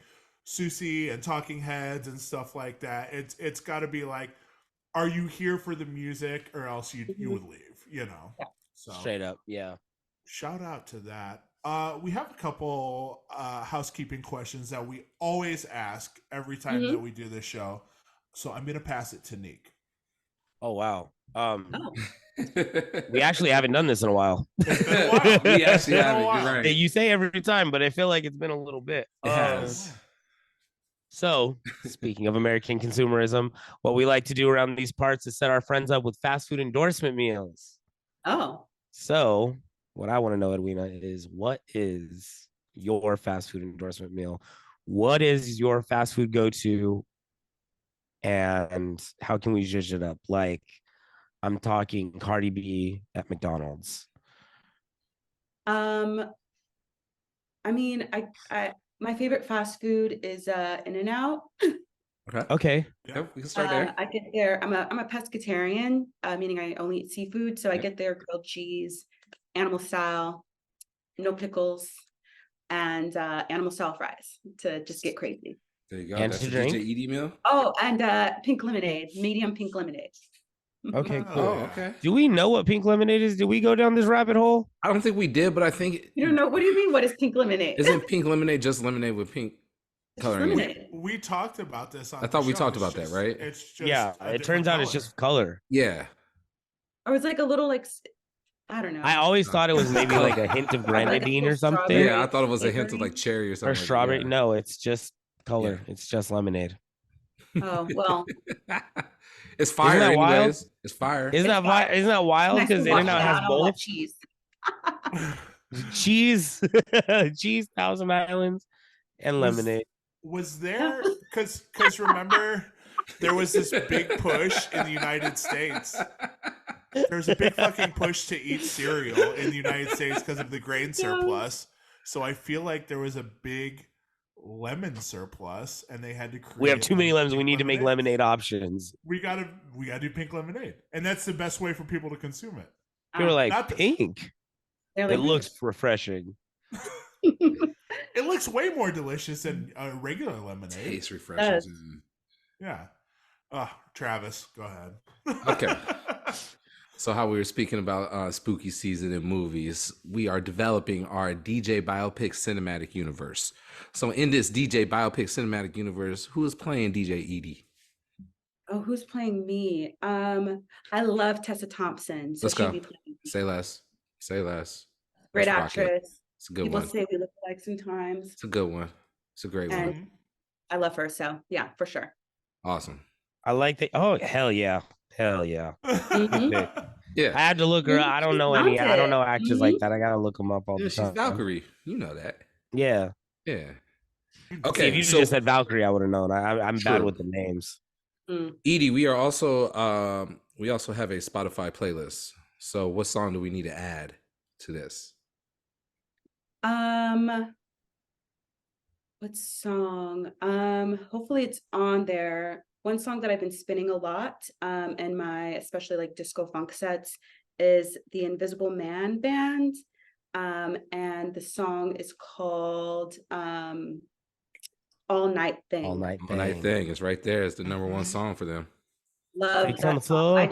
Susie and Talking Heads and stuff like that. It's got to be like, are you here for the music, or else you would leave, you know? Yeah. So Straight up, yeah. Shout out to that. We have a couple housekeeping questions that we always ask every time that we do this show. So I'm going to pass it to Neek. Oh, wow. We actually haven't done this in a while. It's been a while. We actually haven't. You're right. You say every time, but I feel like it's been a little bit. So, speaking of American consumerism, what we like to do around these parts is set our friends up with fast food endorsement meals. Oh. So, what I want to know, Edwina, is what is your fast food endorsement meal? What is your fast food go-to? And how can we zhuzh it up? Like, I'm talking Cardi B at McDonald's. I mean, I my favorite fast food is In-N-Out. Okay. Yep, we can start there. I get there. I'm a pescatarian, meaning I only eat seafood. So I get their grilled cheese, animal style, no pickles, and animal style fries to just get crazy. There you go. And That's to a drink? DJ Edie meal. Oh, and pink lemonade, medium pink lemonade. Okay, cool. Oh, okay. Do we know what pink lemonade is? Did we go down this rabbit hole? I don't think we did, but I think You don't know? What do you mean? What is pink lemonade? isn't pink lemonade just lemonade with pink coloring in it? We talked about this on I thought the we show. talked It's about that, just- right? It's just Yeah, a it turns different out it's color. just color. Yeah. Or it's like a little like, I don't know. I always thought it was maybe like a hint of grenadine or something. Strawberry. Yeah, I thought it was a hint of like cherry or something. Or like that, strawberry. yeah. No, it's just color. Yeah. It's just lemonade. Oh, well. It's fire. Isn't that wild? Anyways. It's fire. Isn't that wild? Nice to Because wash In-N-Out it has down on that both cheese. cheese, Thousand Islands, and lemonade. Was there, because remember, there was this big push in the United States. There was a big fucking push to eat cereal in the United States because of the grain surplus. So I feel like there was a big lemon surplus, and they had to create. We have too many lemons. We pink need to make lemonade options. We gotta do pink lemonade, and that's the best way for people to consume it. People are like, Not the- pink. They're It like, looks refreshing. It looks way more delicious than a regular lemonade. Taste refreshing. Yeah. Travis, go ahead. Okay. So how we were speaking about spooky season in movies, we are developing our DJ biopic cinematic universe. So in this DJ biopic cinematic universe, who is playing DJ Edie? Oh, who's playing me? I love Tessa Thompson. So Let's go. she'd be playing. Say less. Say less. Great Let's rock it. actress. It's a good People one. say we look alike sometimes. It's a good one. It's a great one. And I love her. So yeah, for sure. Awesome. I like that. Oh, hell yeah. Hell yeah. Mhm. Yeah. I had to look her up. I don't know any. I don't know actors like that. I gotta look them up all Yeah, the she's time. Valkyrie. You know that. Yeah. Yeah. See, Okay. if you So just said Valkyrie, I would have known. I'm bad True. with the names. Edie, we also have a Spotify playlist. So what song do we need to add to this? What song? Hopefully it's on there. One song that I've been spinning a lot, in my especially like disco funk sets is the Invisible Man Band. And the song is called All Night Thing. All night. All Night Thing is right there. It's the number one song for them. Love Freaks on the that song.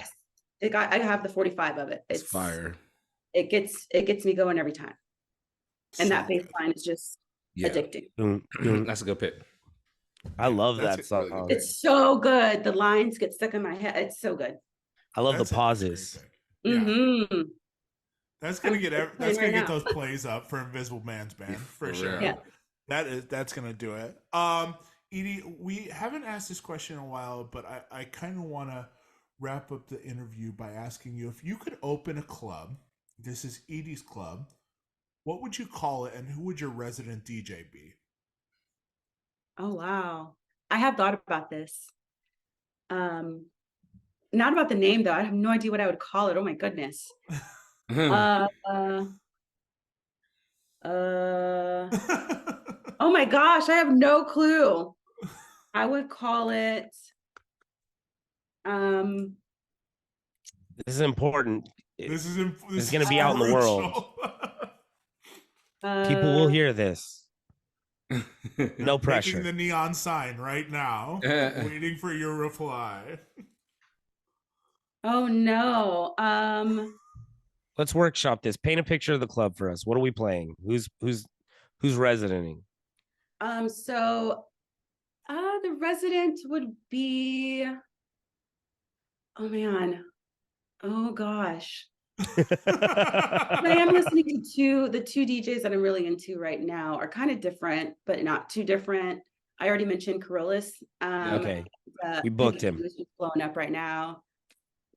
floor. I have the 45 of it. It's fire. It gets me going every time. And that bass line is just Yeah. addicting. Doom, doom. That's a good pick. I love that song. Really It's so good. The lines get stuck in my head. It's so good. I love the pauses. Yeah. That's gonna I'm get playing right now. those plays up for Invisible Man's band for sure. real. Yeah. That's gonna do it. Edie, we haven't asked this question in a while, but I kind of want to wrap up the interview by asking you if you could open a club. This is Edie's club. What would you call it, and who would your resident DJ be? Oh wow. I have thought about this. Not about the name though. I have no idea what I would call it. Oh my goodness. Oh my gosh, I have no clue. I would call it This is important. This is going to be out in the world. People will hear this. No pressure. Making the neon sign right now, waiting for your reply. Oh no. Let's workshop this. Paint a picture of the club for us. What are we playing? Who's residenting? So the resident would be, oh man. Oh gosh. I am listening to the two DJs that I'm really into right now are kind of different, but not too different. I already mentioned Corollas. Okay. We booked him. He's blowing up right now.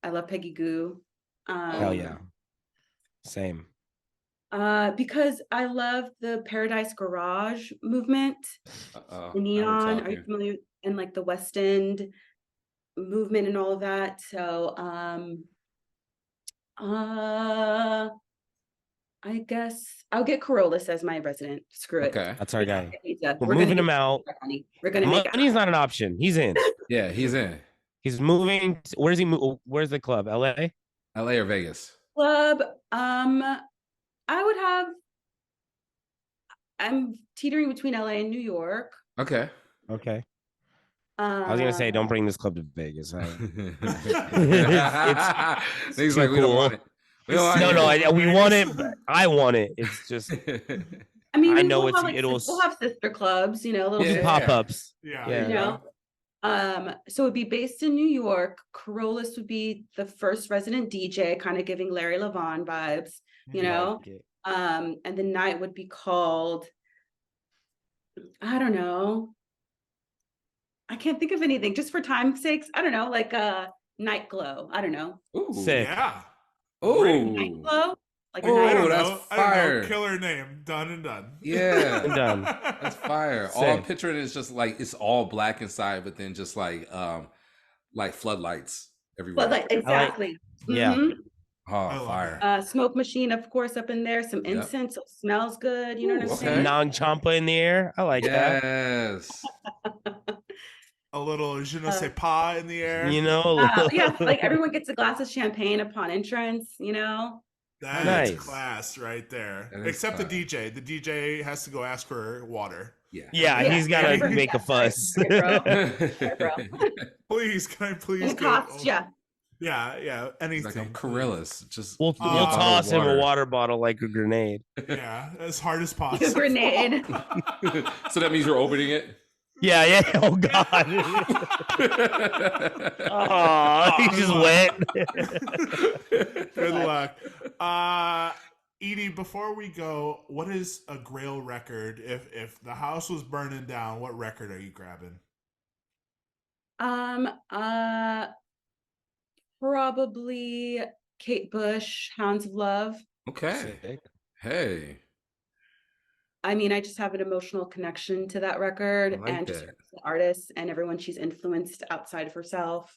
I love Peggy Goo. Hell yeah. Same. Because I love the Paradise Garage movement. The neon. Are you familiar? And like the West End movement and all of that. So I guess I'll get Corollas as my resident. Screw it. Okay. That's our guy. We're moving him out. We're gonna make money's not an option. He's in. Yeah, he's in. He's moving. Where's he move? Where's the club? LA? LA or Vegas? Club. I'm teetering between LA and New York. Okay. I was gonna say, don't bring this club to Vegas. He's like, we don't want it. We want it. But I want it. It's just. I mean, I know we'll have sister clubs, little pop-ups. Yeah. So it'd be based in New York. Corollas would be the first resident DJ, kind of giving Larry Levon vibes, and the night would be called, I don't know. I can't think of anything just for time's sakes. I don't know, like a Night Glow. I don't know. Ooh, sick. Yeah. Oh, Night Glow. Like that's fire. Killer name. Done and done. Yeah. Done. That's fire. Sick. All I'm picturing is just like it's all black inside, but then just like floodlights everywhere. But exactly. Yeah. Mm-hmm. Oh, fire. Smoke machine, of course, up in there. Some incense. So it smells good. You know what I'm saying? Nong Champa in the air. I like that. Yes. A little je ne sais pas in the air. Yeah, like everyone gets a glass of champagne upon entrance, That's nice. Class right there. Except the DJ. The DJ has to go ask for water. Yeah, he's got to make a fuss. Please, can I please it costs, Yeah, anything. Like Corollas. Just we'll toss him a water bottle like a grenade. Yeah, as hard as possible. A grenade. So that means you're opening it? Yeah. Oh God. He just went. Good luck. Edie, before we go, what is a Grail record? If the house was burning down, what record are you grabbing? Probably Kate Bush, Hounds of Love. Okay. Hey. I mean, I just have an emotional connection to that record and just the artist and everyone she's influenced outside of herself.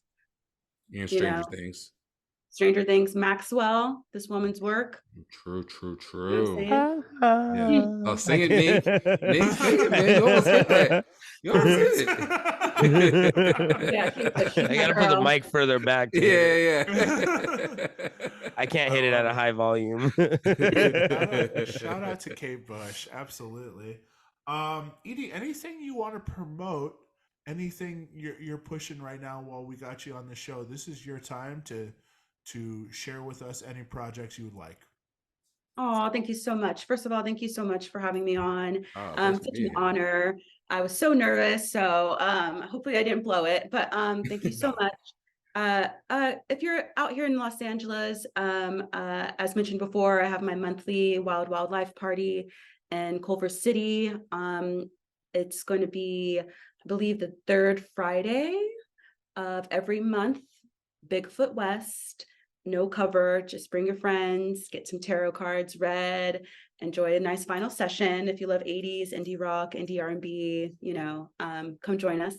And Stranger Things. Stranger Things, Maxwell, this woman's work. True. You know Oh, sing it, Nick. Nick, sing it, man. You almost hit that. You almost hit it. Yeah, I gotta put the mic further back. Yeah. I can't hit it at a high volume. Shout out to Kate Bush. Absolutely. Edie, anything you want to promote? Anything you're pushing right now while we got you on the show? This is your time to share with us any projects you would like. Oh, thank you so much. First of all, thank you so much for having me on. Such an honor. I was so nervous. So hopefully I didn't blow it. But thank you so much. If you're out here in Los Angeles, as mentioned before, I have my monthly Wild Wildlife party in Culver City. It's going to be, I believe, the third Friday of every month. Bigfoot West, no cover, just bring your friends, get some tarot cards read, enjoy a nice final session. If you love 80s, indie rock, indie R&B, come join us.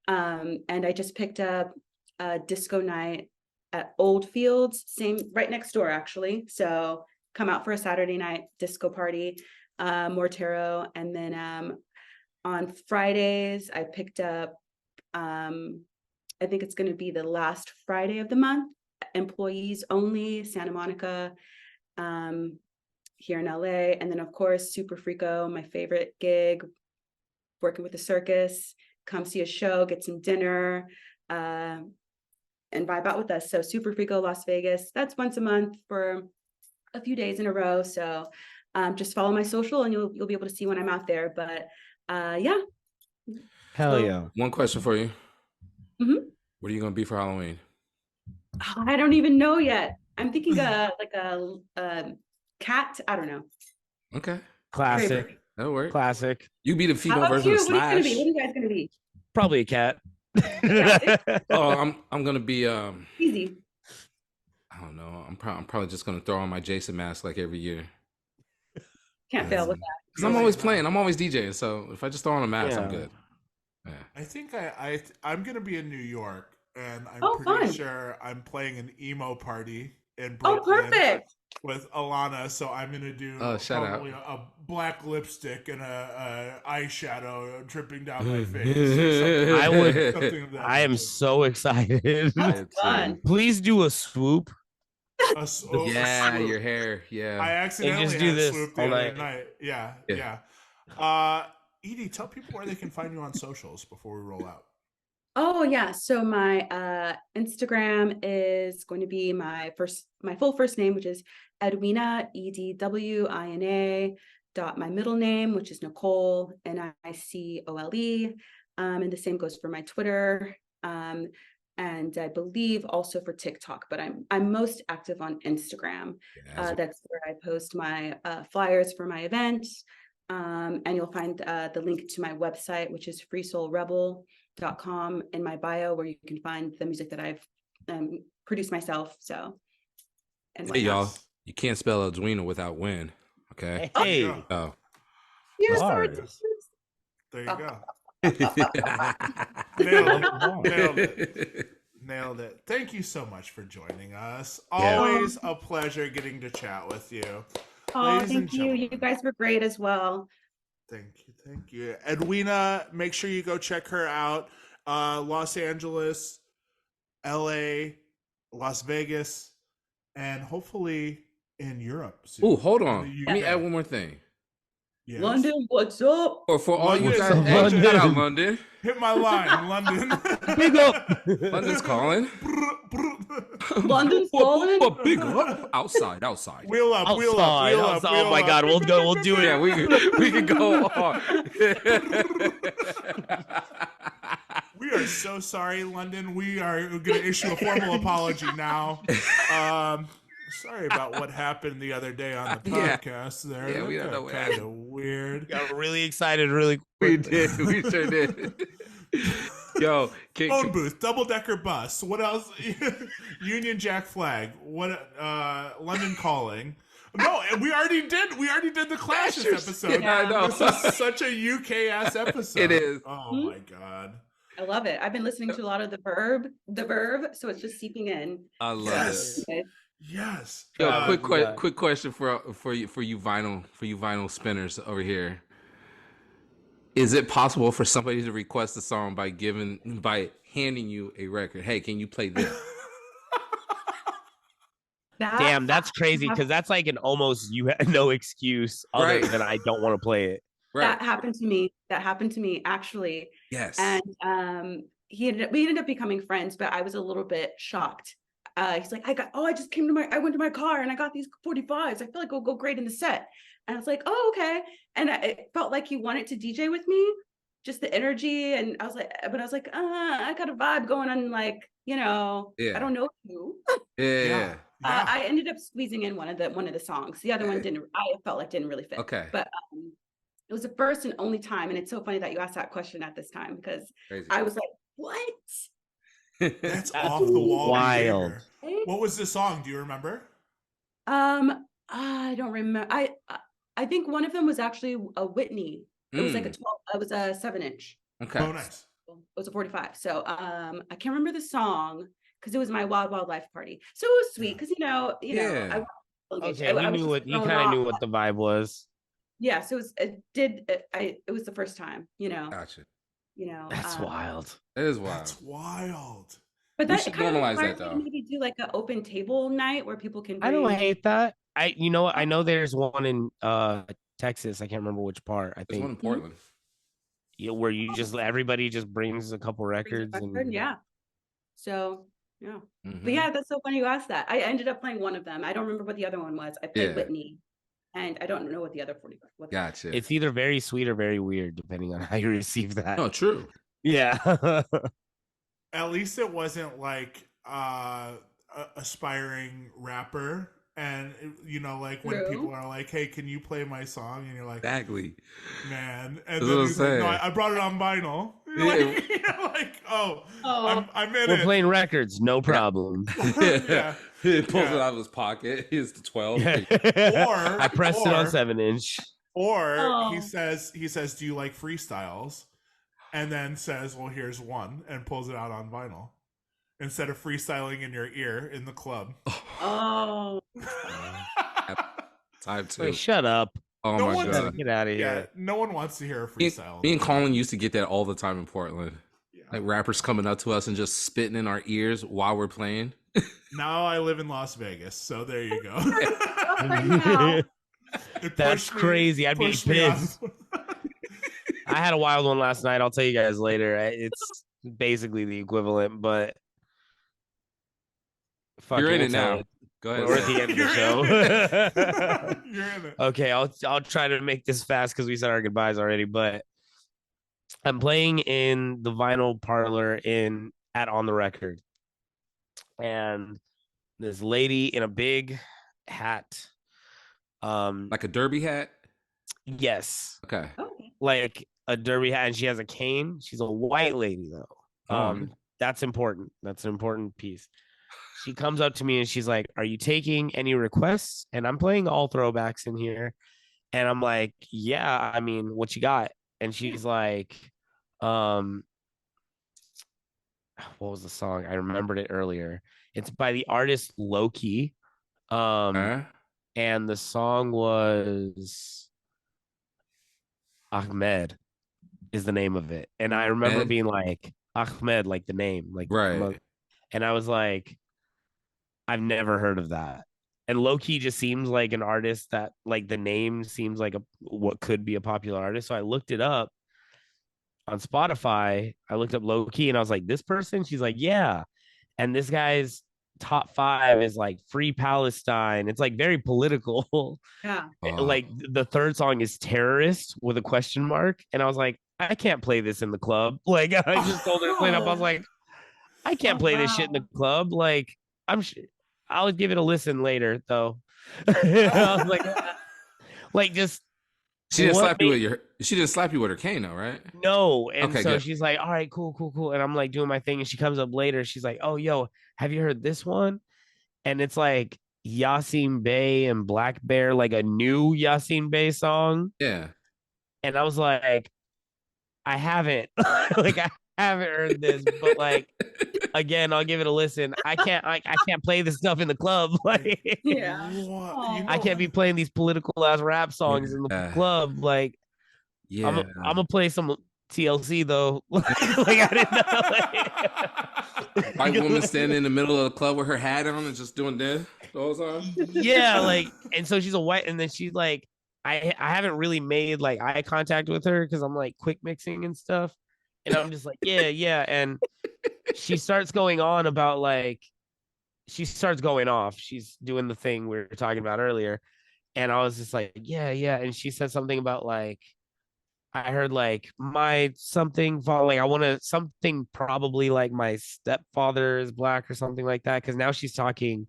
And I just picked up a disco night at Old Fields, same, right next door actually. So come out for a Saturday night disco party, more tarot. And then on Fridays, I picked up, I think it's going to be the last Friday of the month, employees only, Santa Monica, here in LA. And then of course, Super Freako, my favorite gig, working with the circus. Come see a show, get some dinner, and vibe out with us. So Super Freako Las Vegas, that's once a month for a few days in a row. So just follow my social and you'll be able to see when I'm out there. But yeah. Hell yeah. One question for you. Mm-hmm. What are you going to be for Halloween? Oh, I don't even know yet. I'm thinking like a cat. I don't know. Okay. Classic. That'll work. Classic. You be the female version of Slash. What are you guys gonna be? Probably a cat. Oh, I'm gonna be easy. I don't know. I'm probably just gonna throw on my Jason mask like every year. Can't fail with that. Because I'm always playing. I'm always DJing. So if I just throw on a mask, I'm good. Yeah. I think I'm gonna be in New York, and I'm fun. sure I'm playing an emo party in Brooklyn. Oh, perfect. With Alana, so I'm gonna do probably a black lipstick and a eyeshadow dripping down my face. I am so excited. That's fun. Please do a swoop. Yeah, your hair. Yeah. I accidentally just do this swoop the other night. Yeah. Edie, tell people where they can find you on socials before we roll out. Oh yeah, so my Instagram is going to be my full first name, which is Edwina, EDWINA, my middle name, which is Nicole, NICOLE, and the same goes for my Twitter, and I believe also for TikTok, but I'm most active on Instagram. That's where I post my flyers for my events, and you'll find the link to my website, which is freesoulrebel.com in my bio, where you can find the music that I've produced myself. So, and hey y'all, you can't spell Edwina without win. Okay. Hey. Oh. You're sorry. There you go. Nailed it. Thank you so much for joining us. Always a pleasure getting to chat with you. Oh, thank you. You guys were great as well. Thank you. Edwina, make sure you go check her out. Los Angeles, LA, Las Vegas, and hopefully in Europe soon. Oh, hold on. Let me add one more thing. Yes. London, what's up? Or for all you guys, shout out London. Hit my line, London. Big up. London's calling. London's calling. Big up. Outside. Wheel up. Oh my God, we'll do it. Yeah, we can go on. We are so sorry, London. We are going to issue a formal apology now. Sorry about what happened the other day on the podcast there. Yeah, we don't know what kind of weird. Got really excited really We quick. did. We sure did. Yo, phone booth, double-decker bus. What else? Union Jack flag. What? London calling. No, we already did the Clashes episode. Yeah, I know. This is such a UK ass episode. It is. Oh my God. I love it. I've been listening to a lot of the verb, so it's just seeping in. I love it. Yes. Yo, quick question for you vinyl spinners over here. Is it possible for somebody to request a song by handing you a record? Hey, can you play this? Damn, that's crazy because that's like an almost you had no excuse other than I don't want to play it. Right. That happened to me actually. Yes. And we ended up becoming friends, but I was a little bit shocked. He's like, I went to my car and I got these 45s. I feel like it'll go great in the set. And I was like, oh, okay. And it felt like he wanted to DJ with me just the energy. And I was like, I got a vibe going on, like, I don't know you. Yeah. I ended up squeezing in one of the songs. The other one I felt like didn't really fit. Okay. But it was the first and only time. And it's so funny that you asked that question at this time, because Crazy. I was like, what? That's off the wall. Wild. What was the song? Do you remember? I don't remember. I think one of them was actually a Whitney. It was like a 12. It was a 7-inch. Okay. Oh, nice. It was a 45. So I can't remember the song because it was my Wild Wild Life party. So it was sweet because Yeah. Okay, you kind of knew what the vibe was. Yeah, so it was the first time, Gotcha. That's wild. It is wild. That's wild. But we should normalize that, though. Maybe do like an open table night where people can I don't hate that. I know there's one in Texas. I can't remember which part. I think one in Portland. Yeah, where everybody just brings a couple records and yeah. So yeah. Mm-hmm. But yeah, that's so funny you asked that. I ended up playing one of them. I don't remember what the other one was. I played Whitney. And I don't know what the other 45 was. Gotcha. It's either very sweet or very weird, depending on how you receive that. Oh, true. Yeah. At least it wasn't like aspiring rapper. And like when people are like, "Hey, can you play my song?" and you're like, exactly, man. And then he's like, "No, I brought it on vinyl." You're like, "Oh, I'm in We're playing records, no problem." Yeah. He pulls it out of his pocket. Here's the 12. Or I pressed it on 7-inch. Or he says, "Do you like freestyles?" And then says, "Well, here's one," and pulls it out on vinyl instead of freestyling in your ear in the club. Oh. Time to. Wait, shut up. Oh my God. Get out of here. Yeah, no one wants to hear a freestyle. Me and Colin used to get that all the time in Portland. Yeah. Like rappers coming up to us and just spitting in our ears while we're playing. Now I live in Las Vegas, so there you go. That's crazy. I'd be pissed. I had a wild one last night. I'll tell you guys later. It's basically the equivalent, but you're in it now. Go ahead. We're at the end of the show. You're in it. Okay, I'll try to make this fast because we said our goodbyes already. But I'm playing in the vinyl parlor at On the Record, and this lady in a big hat, like a derby hat. Yes. Okay. Like a derby hat, and she has a cane. She's a white lady though. That's important. That's an important piece. She comes up to me and she's like, "Are you taking any requests?" And I'm playing all throwbacks in here. And I'm like, "Yeah, I mean, what you got?" And she's like, what was the song? I remembered it earlier. It's by the artist Loki. And the song was Ahmed is the name of it. And I remember being like, Ahmed, like the name, like right. And I was like, I've never heard of that. And Loki just seems like an artist that, like, the name seems like what could be a popular artist. So I looked it up on Spotify. I looked up Loki and I was like, this person? She's like, yeah. And this guy's top 5 is like Free Palestine. It's like very political. Yeah. Like the third song is Terrorist with a question mark. And I was like, I can't play this in the club. Like I just told her to play it up. I was like, I can't play this shit in the club. Like I'll give it a listen later though. I was like just she didn't slap you with her cane though, right? No. And okay, so good. She's like, all right, cool. And I'm like doing my thing. And she comes up later. She's like, oh, yo, have you heard this one? And it's like Yasin Bey and Black Bear, like a new Yasin Bey song. Yeah. And I was like, I haven't like I haven't heard this, but like again, I'll give it a listen. I can't play this stuff in the club. Like yeah. I can't be playing these political ass rap songs in the club. Like yeah. I'm gonna play some TLC though. Like I didn't know. Like, white woman standing in the middle of the club with her hat on and just doing this the whole time. Yeah, like, and so she's a white, and then she's like, I haven't really made like eye contact with her because I'm like quick mixing and stuff, and I'm just like, yeah, and she starts going on about like, she starts going off. She's doing the thing we were talking about earlier, and I was just like, yeah, and she said something about like, I heard like my something like I want to something probably like my stepfather is black or something like that. Cause now she's talking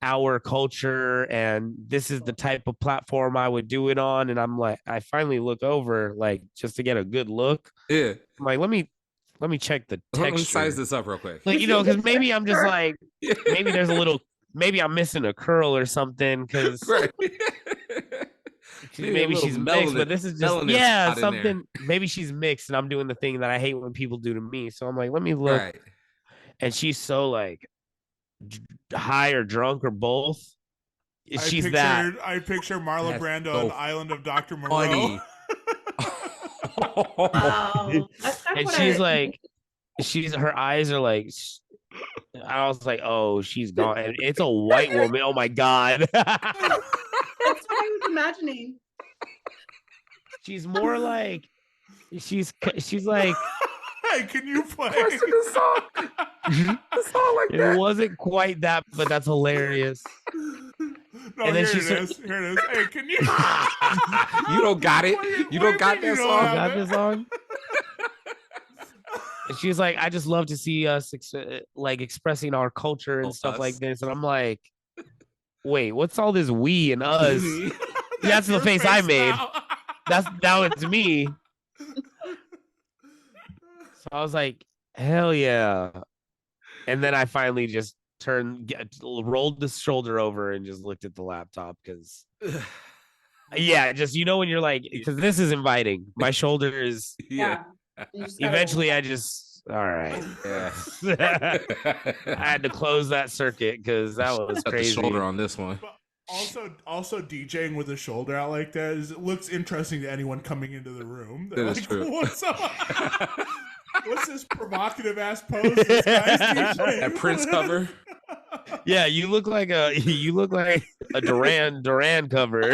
our culture and this is the type of platform I would do it on. And I'm like, I finally look over like just to get a good look. Yeah. I'm like, let me check the texture. Let me size this up real quick. Like, because maybe I'm just like, maybe there's a little, maybe I'm missing a curl or something. Cause right. maybe she's mixed, but this is just something. Maybe she's mixed, and I'm doing the thing that I hate when people do to me. So I'm like, let me look. Right. And she's so like high or drunk or both. I picture Marlon Brando on the island of Dr. Moreau. Wow. And she's like, her eyes are like. I was like, oh, she's gone. And it's a white woman. Oh my God. That's what I was imagining. She's more like she's like hey, can you play the song? The song like that. It wasn't quite that, but that's hilarious. No, and then here it is. Hey, can you you don't got it? You don't got that song? You got this song? And she's like, I just love to see us like expressing our culture and stuff like this. And I'm like, wait, what's all this we and us? That's the face I made. Now it's me. So I was like, hell yeah. And then I finally just rolled the shoulder over and just looked at the laptop because yeah, just when you're like, because this is inviting. My shoulder is eventually I just all right. Yeah. I had to close that circuit because that was crazy. The shoulder on this one. Also DJing with a shoulder out like that it looks interesting to anyone coming into the room. That is true. What's up? What's this provocative ass pose this guy's DJing? That Prince cover. Yeah, you look like a Duran cover.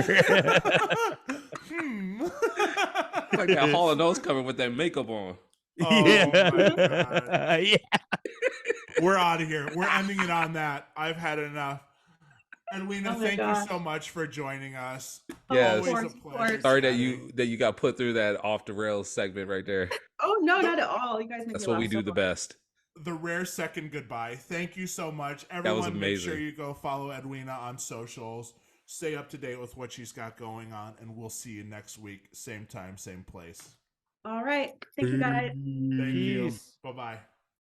Like that Hall & Oates cover with that makeup on. Oh, yeah. Yeah. We're out of here. We're ending it on that. I've had enough. Edwina, thank you so much for joining us. Yes. Always a pleasure. Sorry that you got put through that off the rails segment right there. Oh no, not at all. You guys make That's me what we laugh do so the much. best. The rare second goodbye. Thank you so much. Everyone, that was amazing. Make sure you go follow Edwina on socials. Stay up to date with what she's got going on, and we'll see you next week. Same time, same place. All right. Thank you, guys. Thank you. Bye-bye.